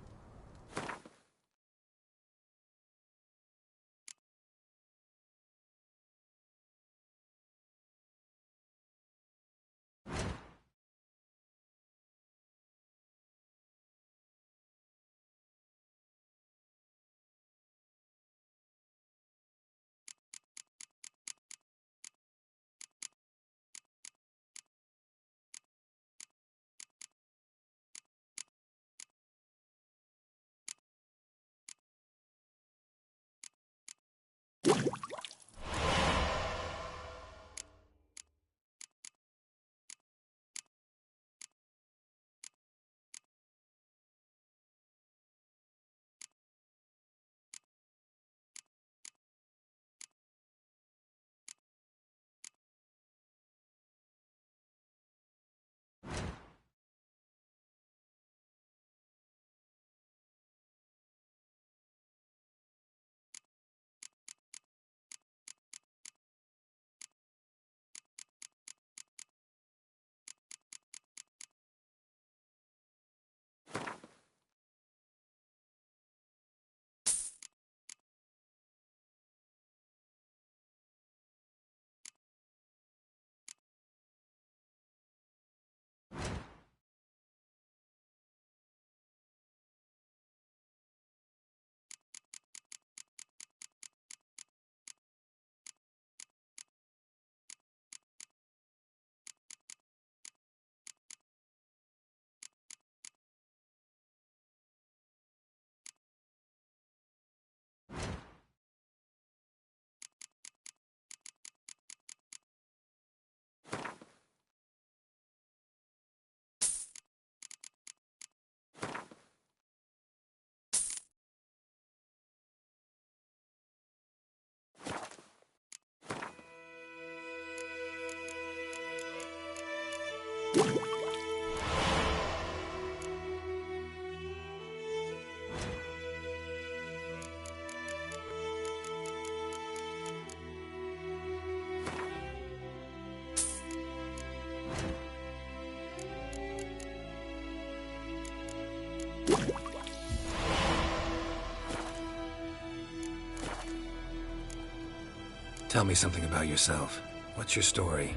Tell me something about yourself. What's your story?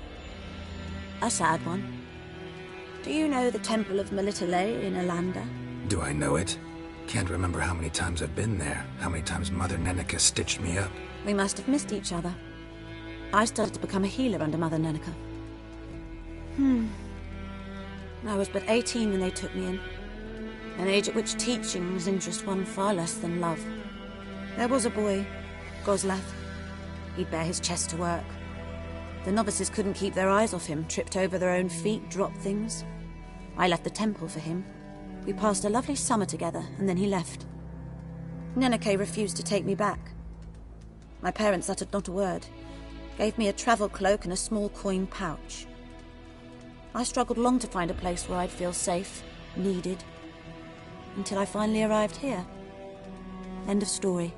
A sad one. Do you know the Temple of Melitele in Alanda? Do I know it? Can't remember how many times I've been there, how many times Mother Neneka stitched me up. We must have missed each other. I started to become a healer under Mother Neneka. I was but 18 when they took me in. An age at which teachings interest one far less than love. There was a boy, Goslath. He'd bare his chest to work. The novices couldn't keep their eyes off him, tripped over their own feet, dropped things. I left the temple for him. We passed a lovely summer together, and then he left. Neneke refused to take me back. My parents uttered not a word. Gave me a travel cloak and a small coin pouch. I struggled long to find a place where I'd feel safe, needed, until I finally arrived here. End of story.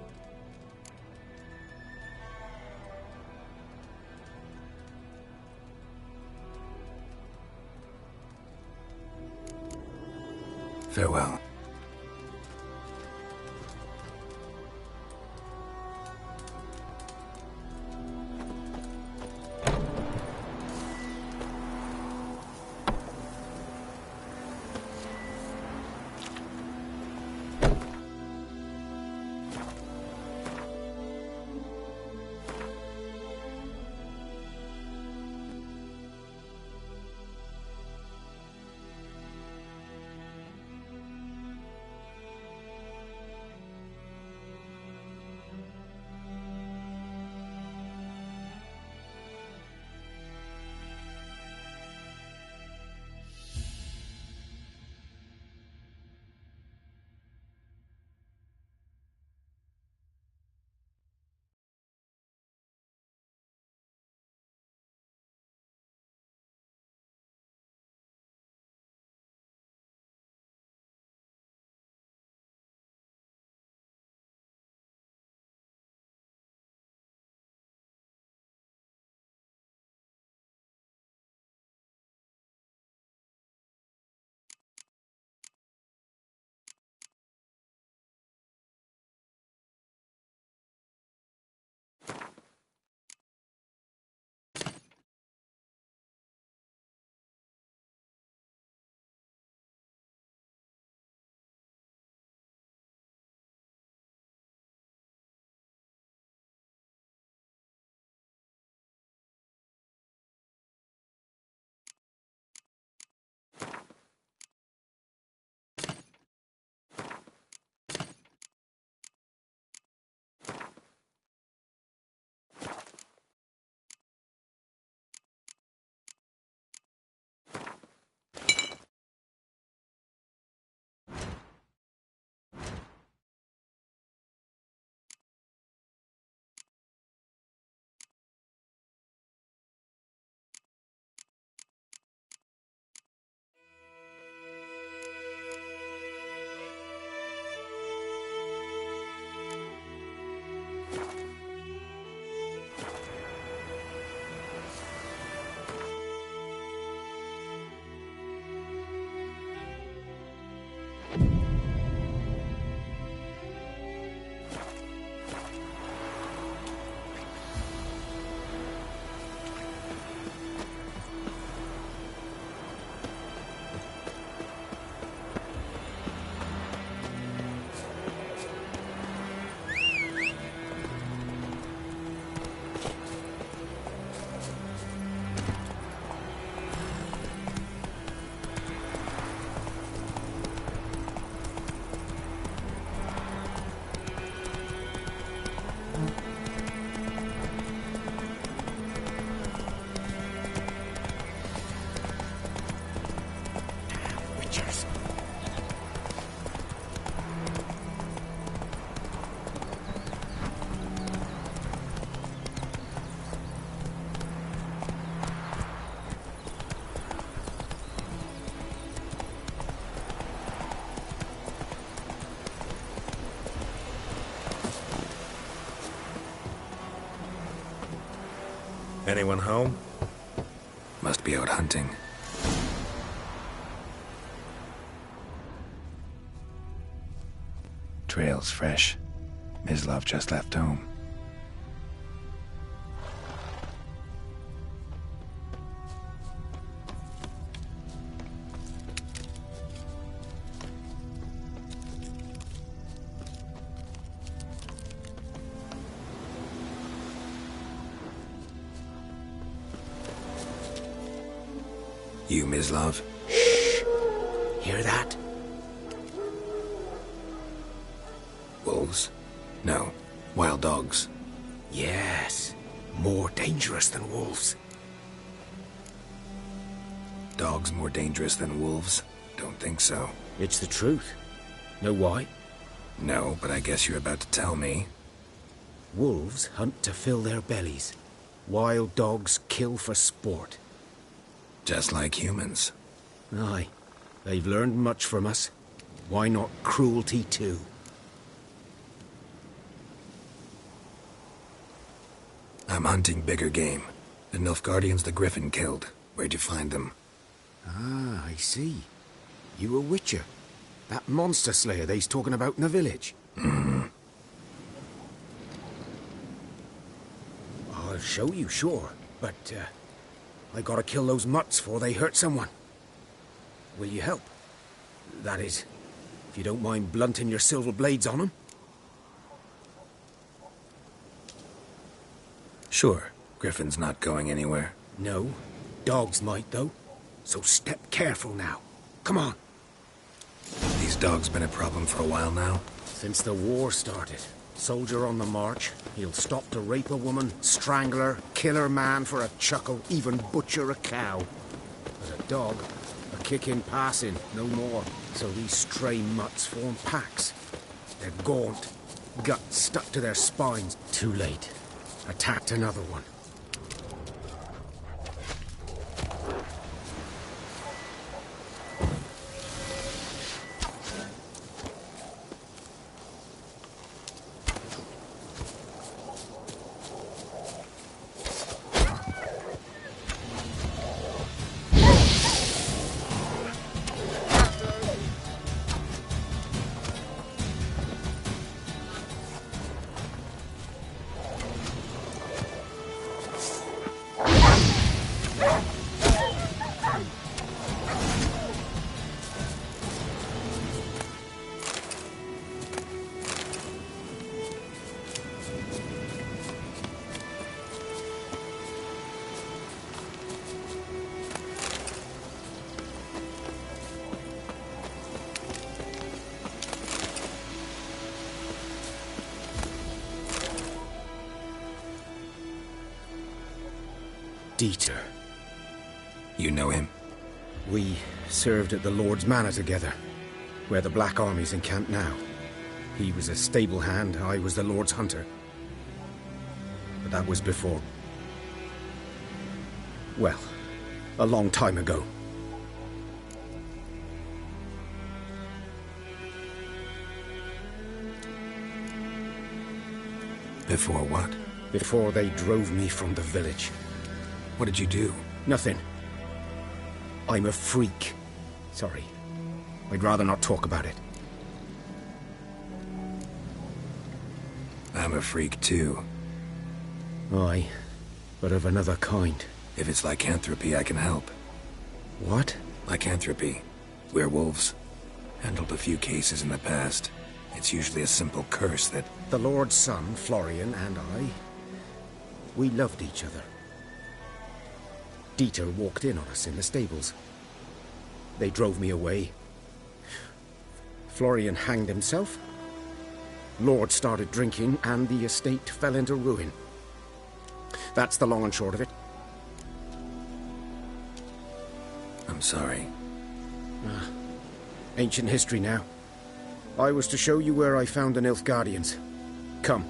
Farewell. Anyone home? Must be out hunting. Trail's fresh. Mislav just left home. You, Mislav? Hear that? Wolves? No. Wild dogs. Yes. More dangerous than wolves. Dogs more dangerous than wolves? Don't think so. It's the truth. Know why? No, but I guess you're about to tell me. Wolves hunt to fill their bellies. Wild dogs kill for sport. Just like humans. Aye. They've learned much from us. Why not cruelty too? I'm hunting bigger game. The Nilfgaardians the Griffin killed. Where'd you find them? Ah, I see. You a witcher. That monster slayer they's talking about in the village. I'll show you, sure. But, I gotta kill those mutts before they hurt someone. Will you help? That is, if you don't mind blunting your silver blades on them. Sure. Griffin's not going anywhere. No. Dogs might, though. So step careful now. Come on. These dogs been a problem for a while now? Since the war started. Soldier on the march. He'll stop to rape a woman, strangle her, kill her man for a chuckle, even butcher a cow. But a dog, a kick in passing, no more. So these stray mutts form packs. They're gaunt, guts stuck to their spines. Too late. Attacked another one. Dieter. You know him? We served at the Lord's Manor together, where the Black Army's encamped now. He was a stable hand, I was the Lord's hunter. But that was before... well, a long time ago. Before what? Before they drove me from the village. What did you do? Nothing. I'm a freak. Sorry. I'd rather not talk about it. I'm a freak too. Aye, but of another kind. If it's lycanthropy, I can help. What? Lycanthropy. Werewolves. Handled a few cases in the past. It's usually a simple curse that... The Lord's son, Florian, and I... we loved each other. Dieter walked in on us in the stables. They drove me away. Florian hanged himself. Lord started drinking, and the estate fell into ruin. That's the long and short of it. I'm sorry. Ancient history now. I was to show you where I found the Nilfgaardians. Come.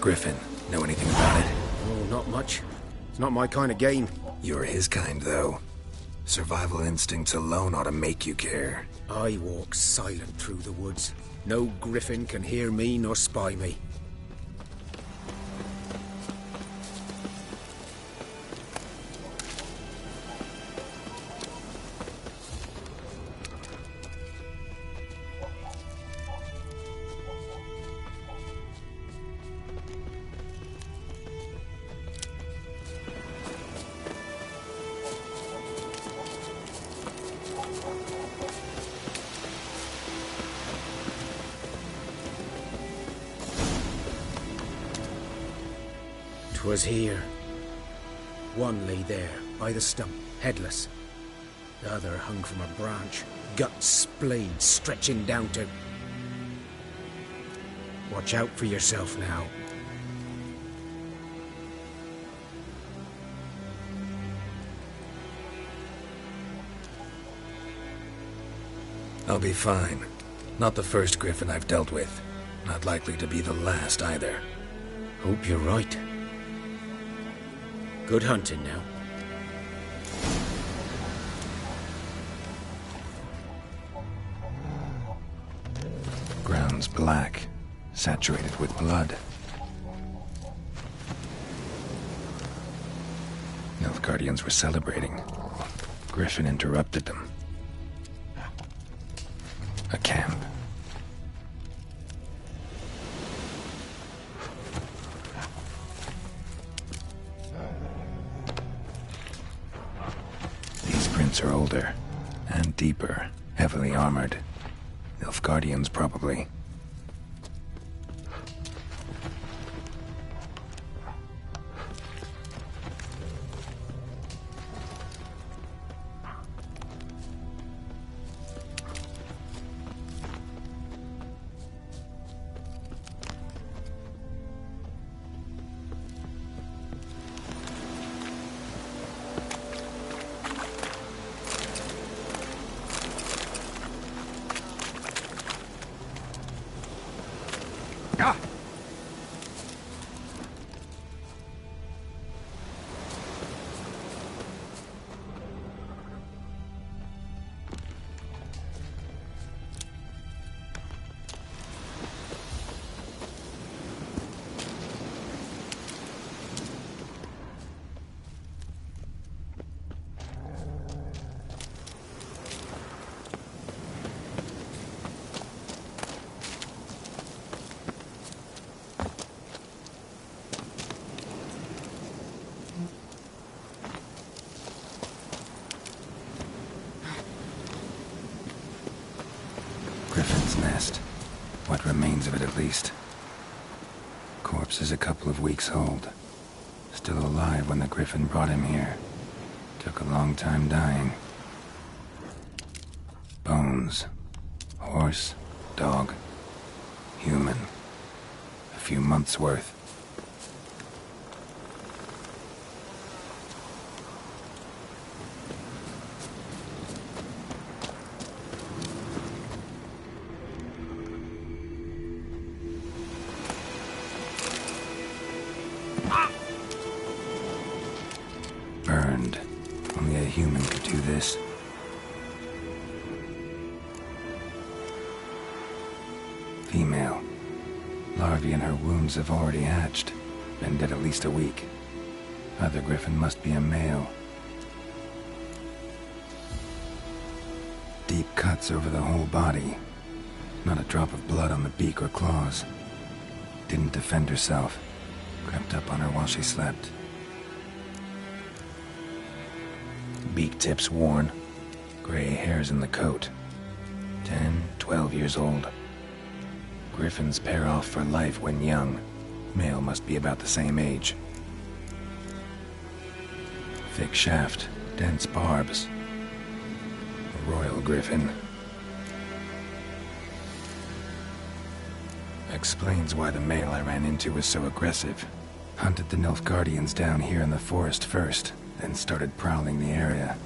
Griffin, know anything about it? Oh, not much. It's not my kind of game. You're his kind, though. Survival instincts alone ought to make you care. I walk silent through the woods. No griffin can hear me nor spy me. Was here. One lay there, by the stump, headless. The other hung from a branch, guts splayed, stretching down to... Watch out for yourself now. I'll be fine. Not the first griffin I've dealt with. Not likely to be the last either. Hope you're right. Good hunting now. Ground's black, saturated with blood. Nilfgaardians were celebrating. Griffin interrupted them. A camp. These prints are older and deeper, heavily armored. Nilfgaardians, probably. Griffin's nest. What remains of it, at least. Corpse is a couple of weeks old. Still alive when the Griffin brought him here. Took a long time dying. Bones. Horse, dog, human. A few months' worth. Burned. Only a human could do this. Female. Larvae in her wounds have already hatched. Been dead at least a week. Other Griffin must be a male. Deep cuts over the whole body. Not a drop of blood on the beak or claws. Didn't defend herself. Crept up on her while she slept. Beak tips worn. Gray hairs in the coat. 10, 12 years old. Griffins pair off for life when young. Male must be about the same age. Thick shaft, dense barbs. A royal griffin. Explains why the male I ran into was so aggressive. Hunted the Nilfgaardians down here in the forest first, then started prowling the area.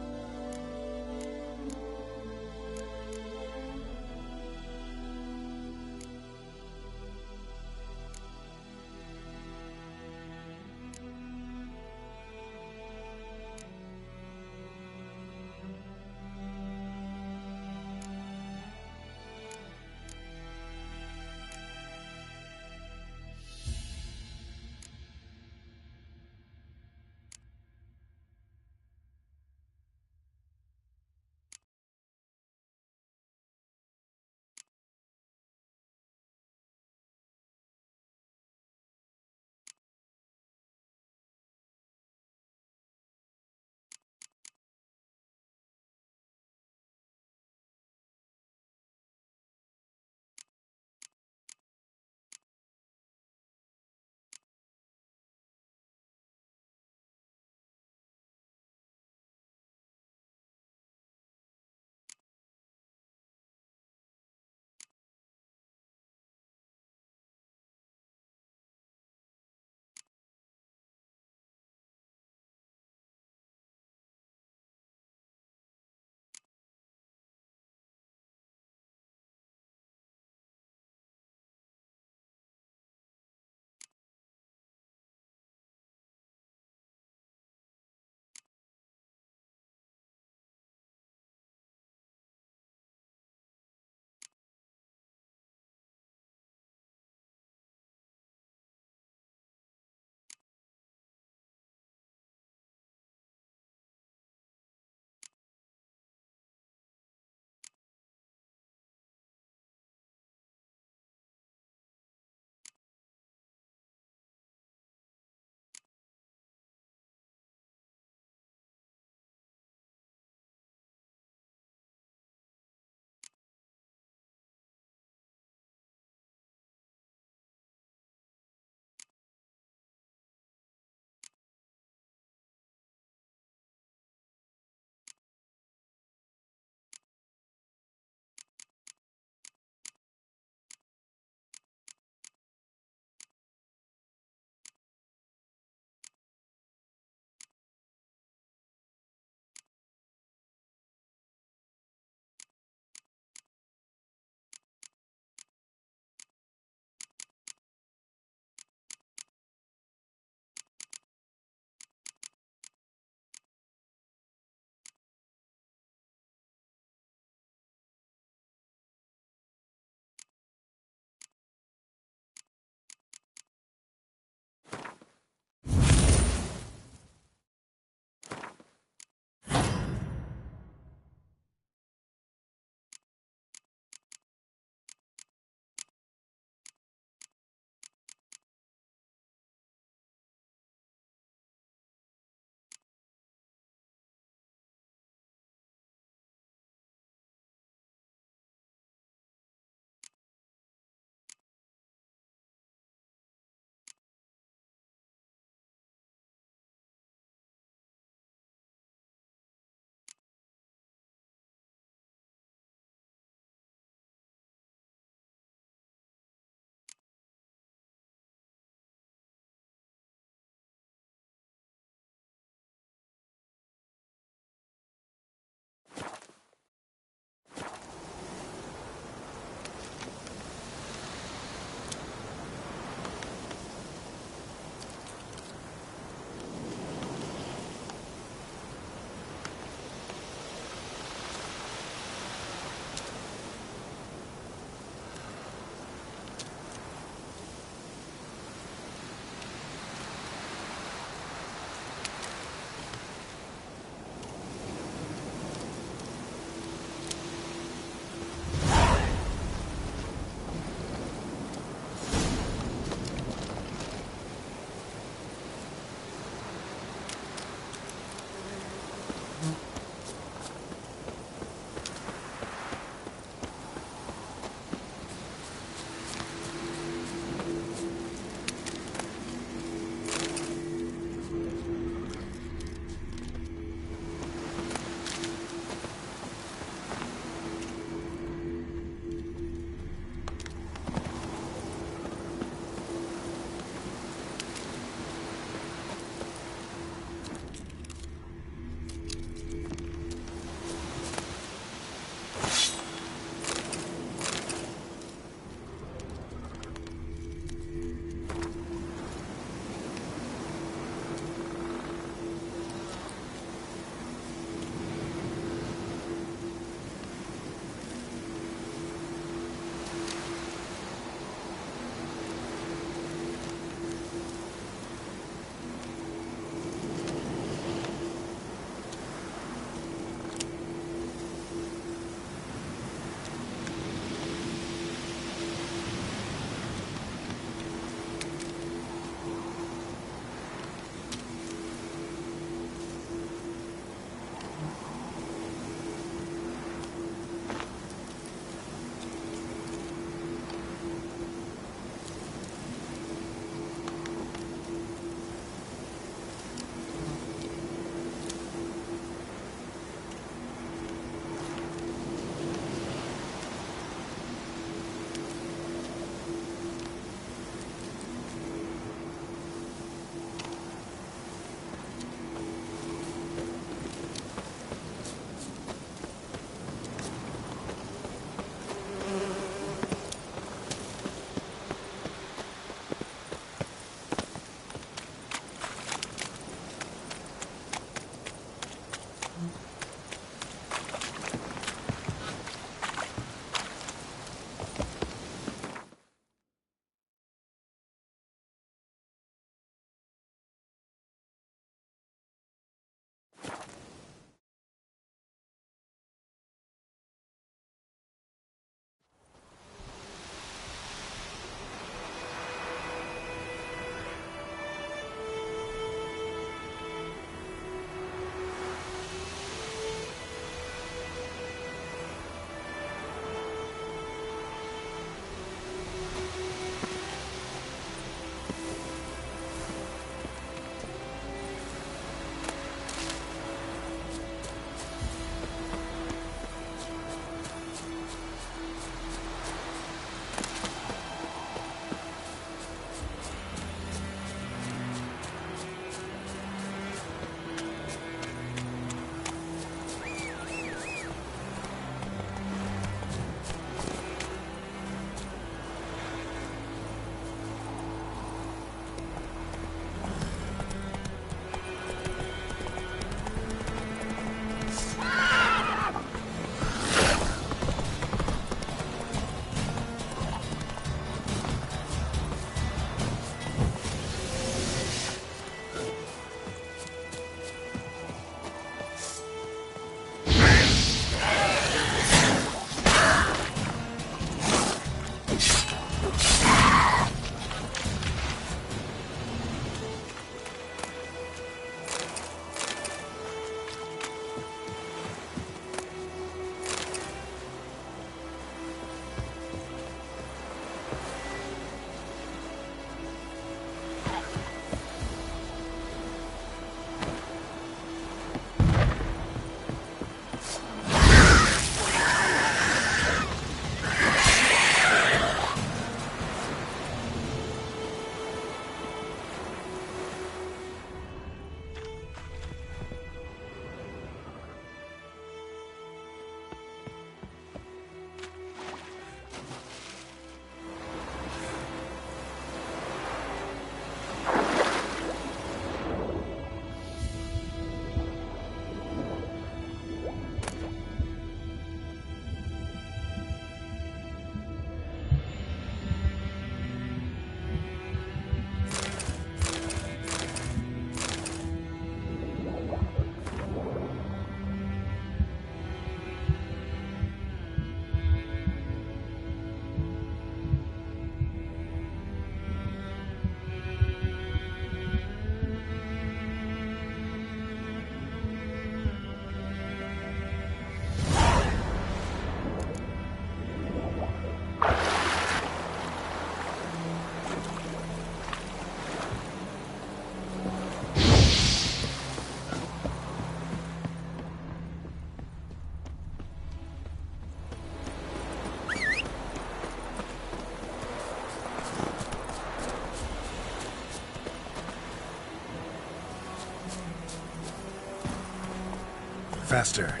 Master.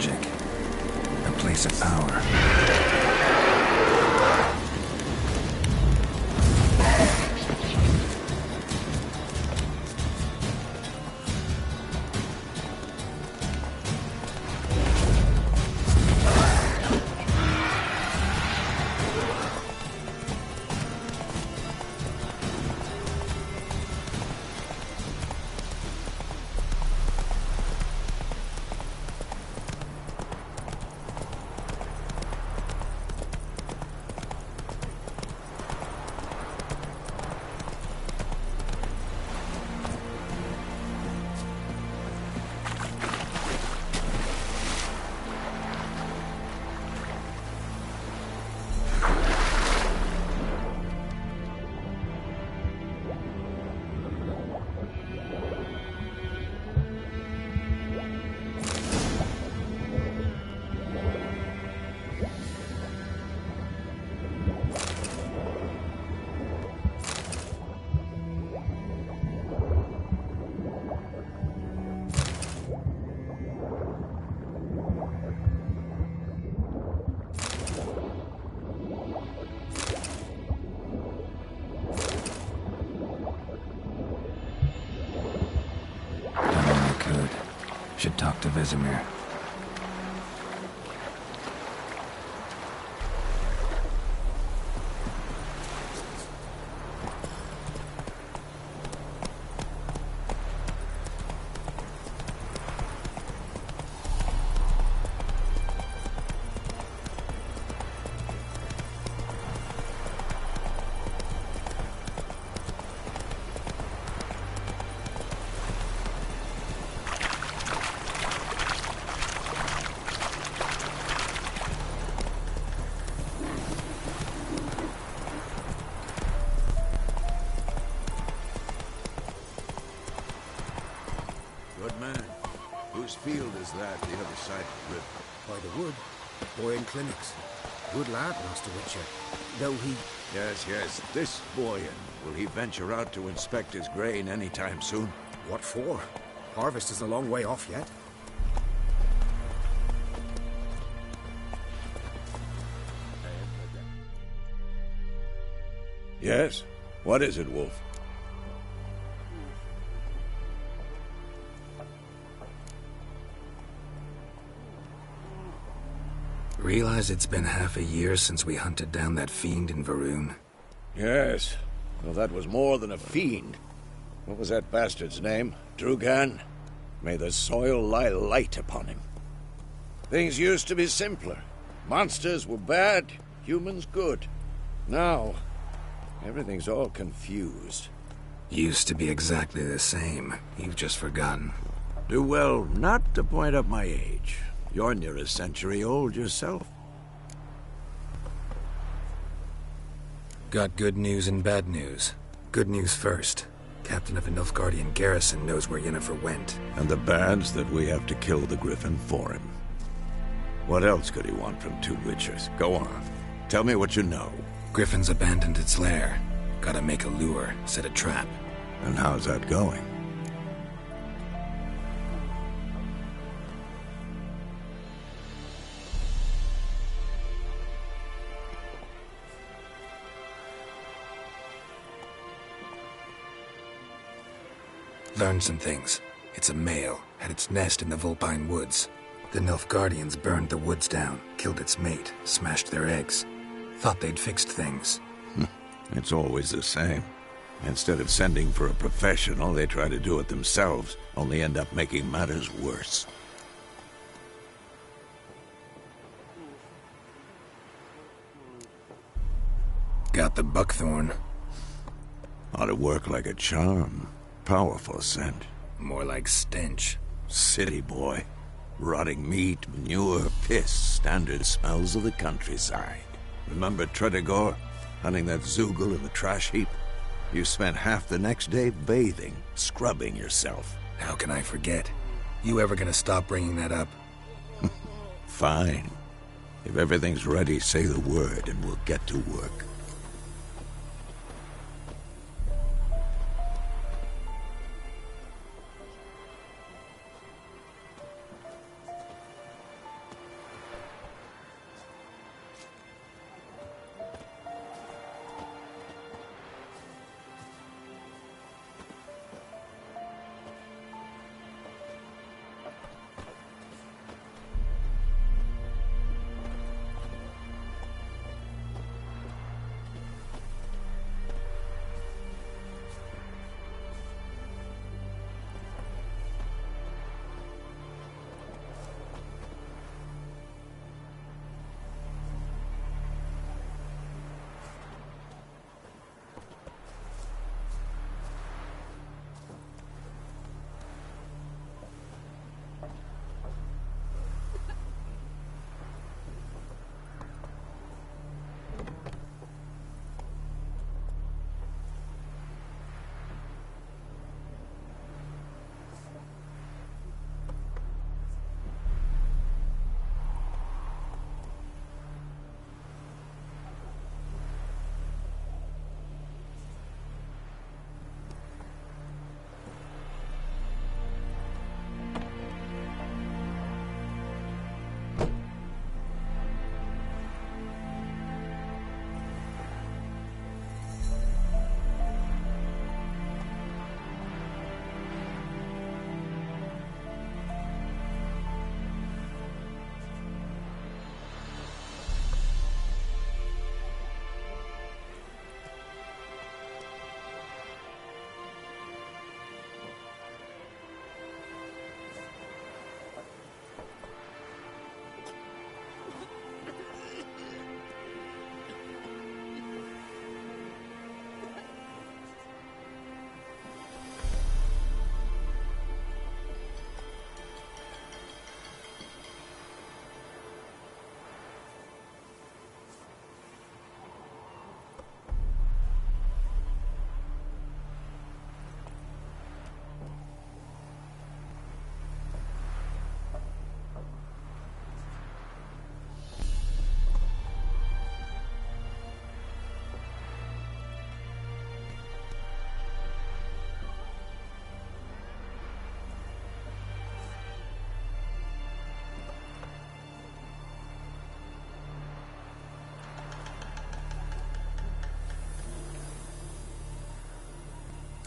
magic. A place of power. Should talk to Vesemir. Whose field is that, the other side of the river? By the wood. Boyan Clinics. Good lad, Master Witcher. Though he... Yes. This Boyan. Will he venture out to inspect his grain anytime soon? What for? Harvest is a long way off yet. Yes? What is it, Wolf? Realize it's been half a year since we hunted down that fiend in Varun? Yes. Well, that was more than a fiend. What was that bastard's name? Drugan? May the soil lie light upon him. Things used to be simpler. Monsters were bad, humans good. Now, everything's all confused. Used to be exactly the same. You've just forgotten. Do well not to point up my age. You're near a century old yourself. Got good news and bad news. Good news first. Captain of a Nilfgaardian garrison knows where Yennefer went. And the bad's that we have to kill the Griffin for him. What else could he want from two Witchers? Go on. Tell me what you know. Griffin's abandoned its lair. Gotta make a lure, set a trap. And how's that going? Learned some things. It's a male, had its nest in the Vulpine Woods. The Nilfgaardians burned the woods down, killed its mate, smashed their eggs. Thought they'd fixed things. It's always the same. Instead of sending for a professional, they try to do it themselves, only end up making matters worse. Got the buckthorn. Ought to work like a charm. Powerful scent. More like stench. City boy. Rotting meat, manure, piss, standard smells of the countryside. Remember Tredegor? Hunting that Zoogle in the trash heap? You spent half the next day bathing, scrubbing yourself. How can I forget? You ever gonna stop bringing that up? Fine. If everything's ready, say the word and we'll get to work.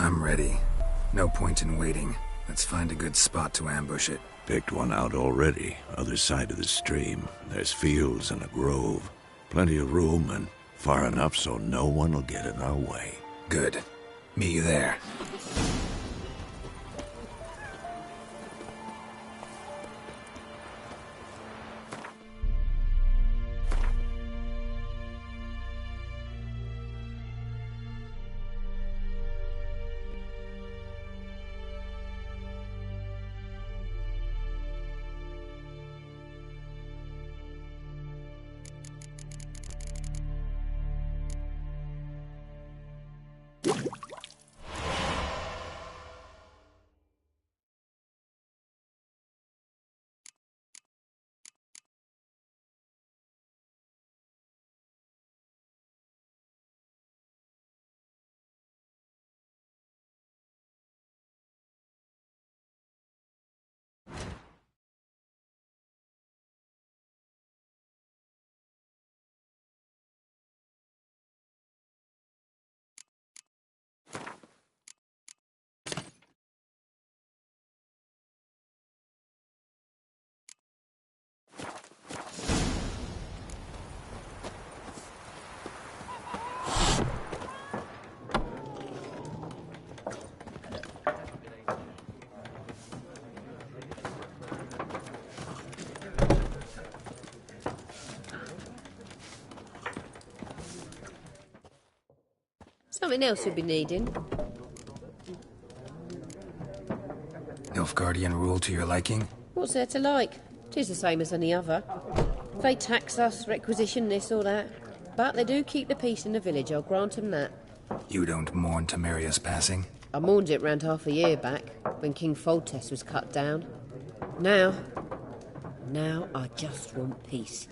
I'm ready. No point in waiting. Let's find a good spot to ambush it. Picked one out already. Other side of the stream. There's fields and a grove. Plenty of room and far enough so no one will get in our way. Good. Meet you there. Something else you'll be needing. Nilfgaardian rule to your liking? What's there to like? 'Tis the same as any other. They tax us, requisition this or that. But they do keep the peace in the village, I'll grant 'em that. You don't mourn Temeria's passing? I mourned it round half a year back, when King Foltest was cut down. Now I just want peace.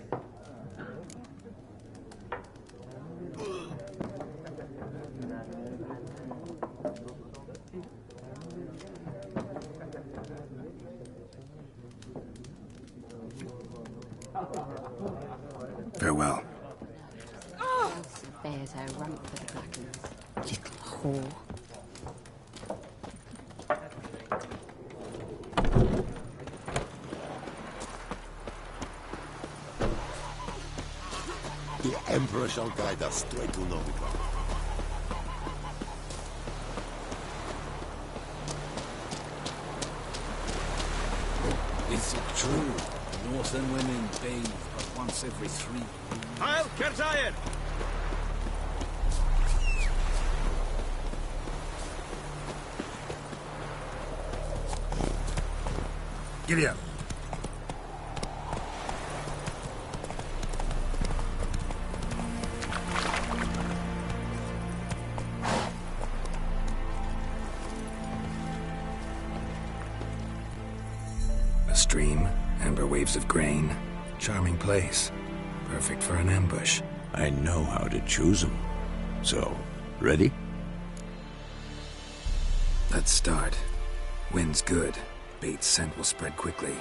Farewell. There's her rump for the Blackens. Little whore. The Emperor shall guide us straight to Novigrad. Is it true? Northern women bathe but once every 3 years. Heil Kerzayen! Giddy up. A stream, amber waves of grain. Charming place. Perfect for an ambush. I know how to choose them. So, ready? Let's start. Wind's good. Bait's scent will spread quickly.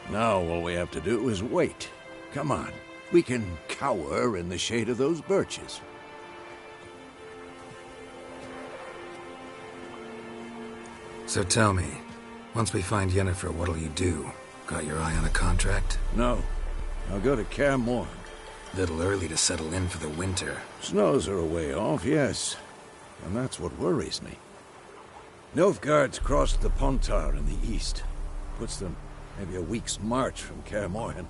Now all we have to do is wait. Come on. We can cower in the shade of those birches. So tell me, once we find Yennefer, what'll you do? Got your eye on a contract? No. I'll go to Kaer Morhen. Little early to settle in for the winter. Snows are a way off, yes. And that's what worries me. Nilfgaard's crossed the Pontar in the east. Puts them maybe a week's march from Kaer Morhen.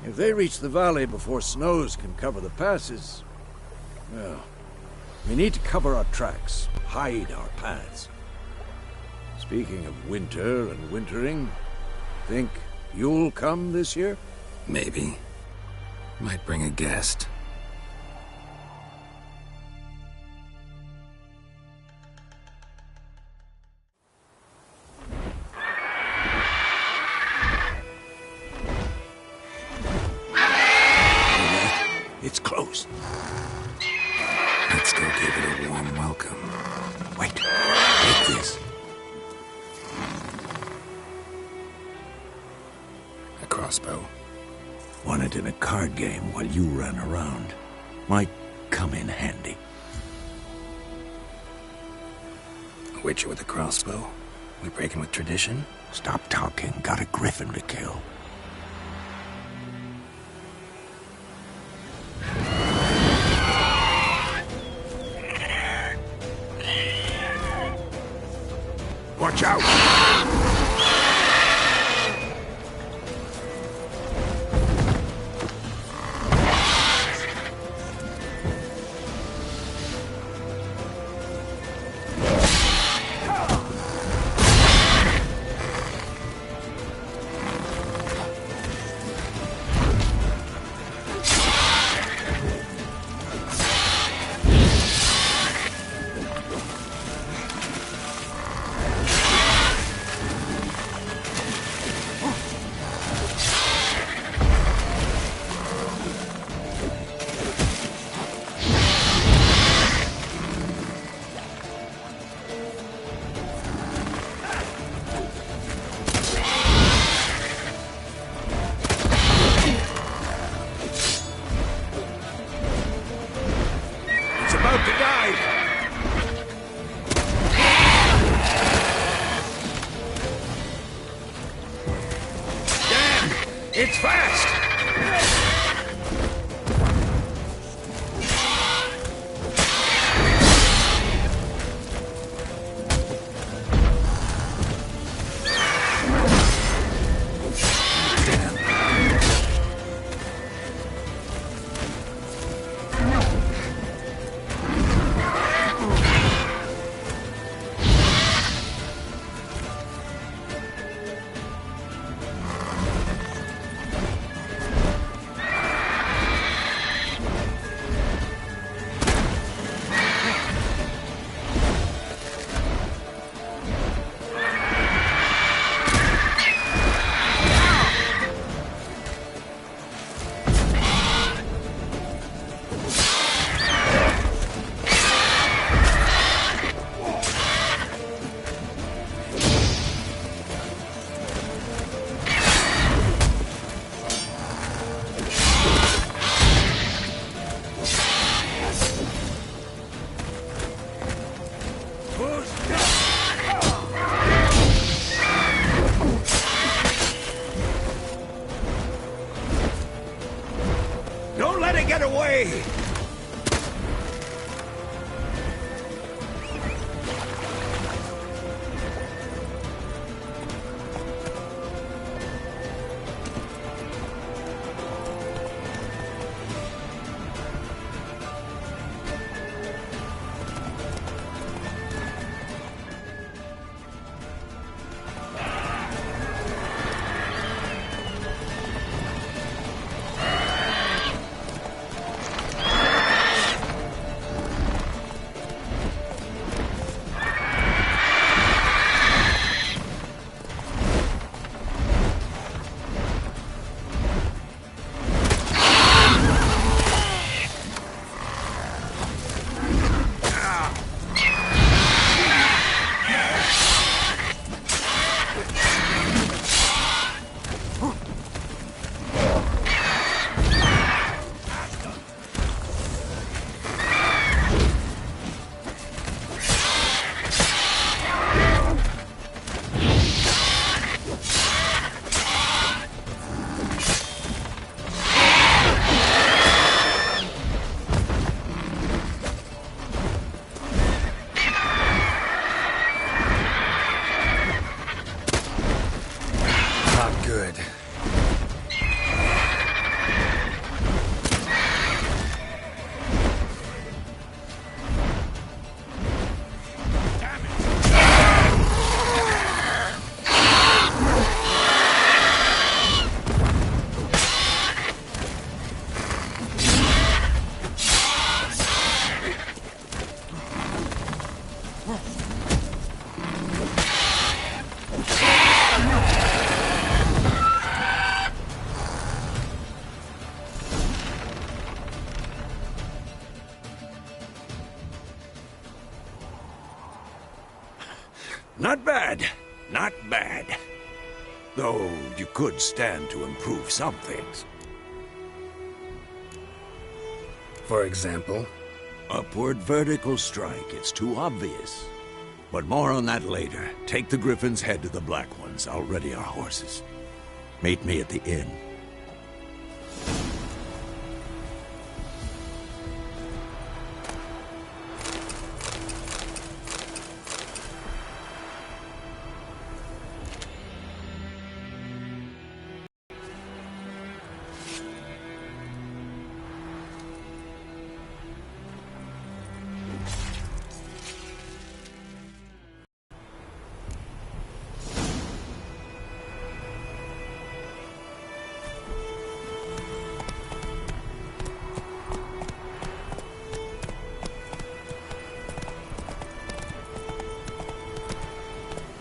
If they reach the valley before snows can cover the passes, well, we need to cover our tracks, hide our paths. Speaking of winter and wintering, think you'll come this year? Maybe. Might bring a guest. It's close. Let's go give it a warm welcome. Wait. Take this. A crossbow. Won it in a card game while you ran around. Might come in handy. Witcher with a crossbow? We breaking with tradition? Stop talking. Got a griffin to kill. Watch out! It's fast! Don't let it get away! Not bad. Not bad. Though you could stand to improve some things. For example? Upward vertical strike. It's too obvious. But more on that later. Take the Griffin's head to the Black Ones. I'll ready our horses. Meet me at the inn.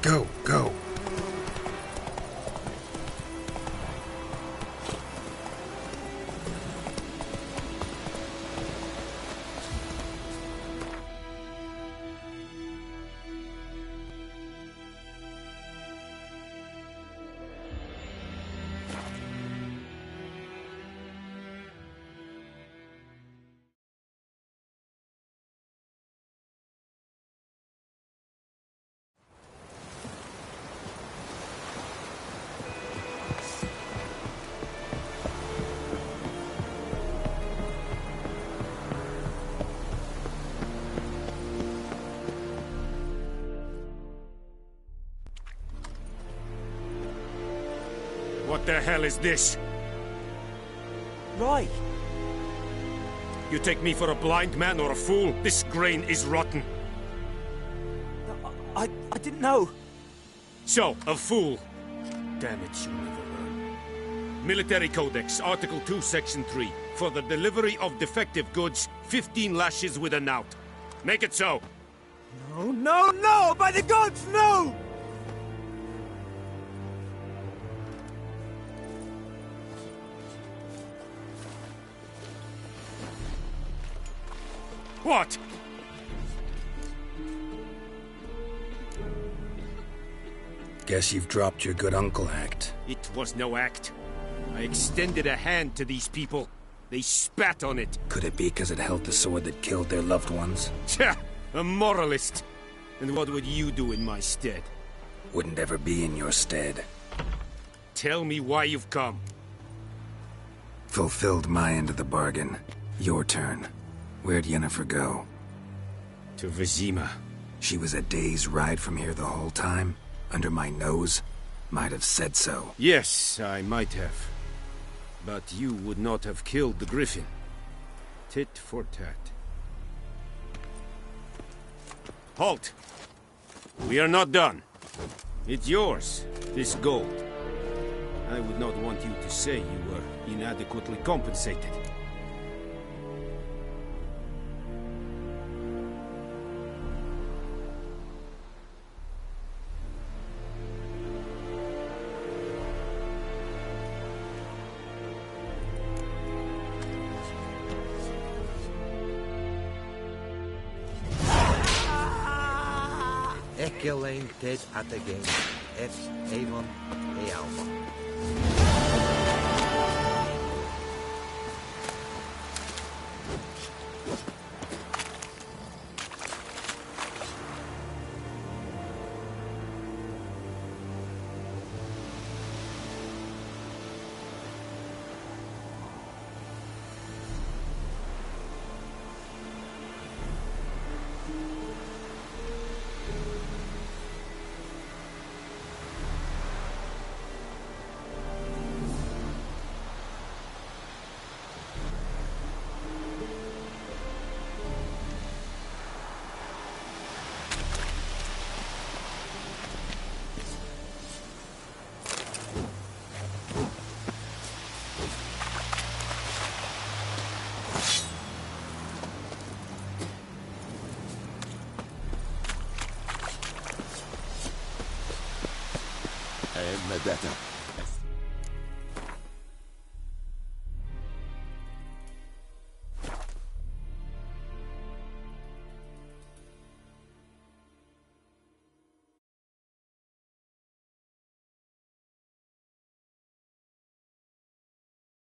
Go, go. What the hell is this? Right. You take me for a blind man or a fool? This grain is rotten. I didn't know. So, a fool. Damn it, you'll never learn. Military Codex, Article 2, Section 3. For the delivery of defective goods, 15 lashes with a knout. Make it so. No, no, no! By the gods, no! What? Guess you've dropped your good uncle act. It was no act. I extended a hand to these people. They spat on it. Could it be because it held the sword that killed their loved ones? Tja, a moralist. And what would you do in my stead? Wouldn't ever be in your stead. Tell me why you've come. Fulfilled my end of the bargain. Your turn. Where'd Yennefer go? To Vizima. She was a day's ride from here the whole time? Under my nose? Might have said so. Yes, I might have. But you would not have killed the Griffin. Tit for tat. Halt! We are not done. It's yours, this gold. I would not want you to say you were inadequately compensated. Elaine dead at the game. It's Avon Alma. Medetta.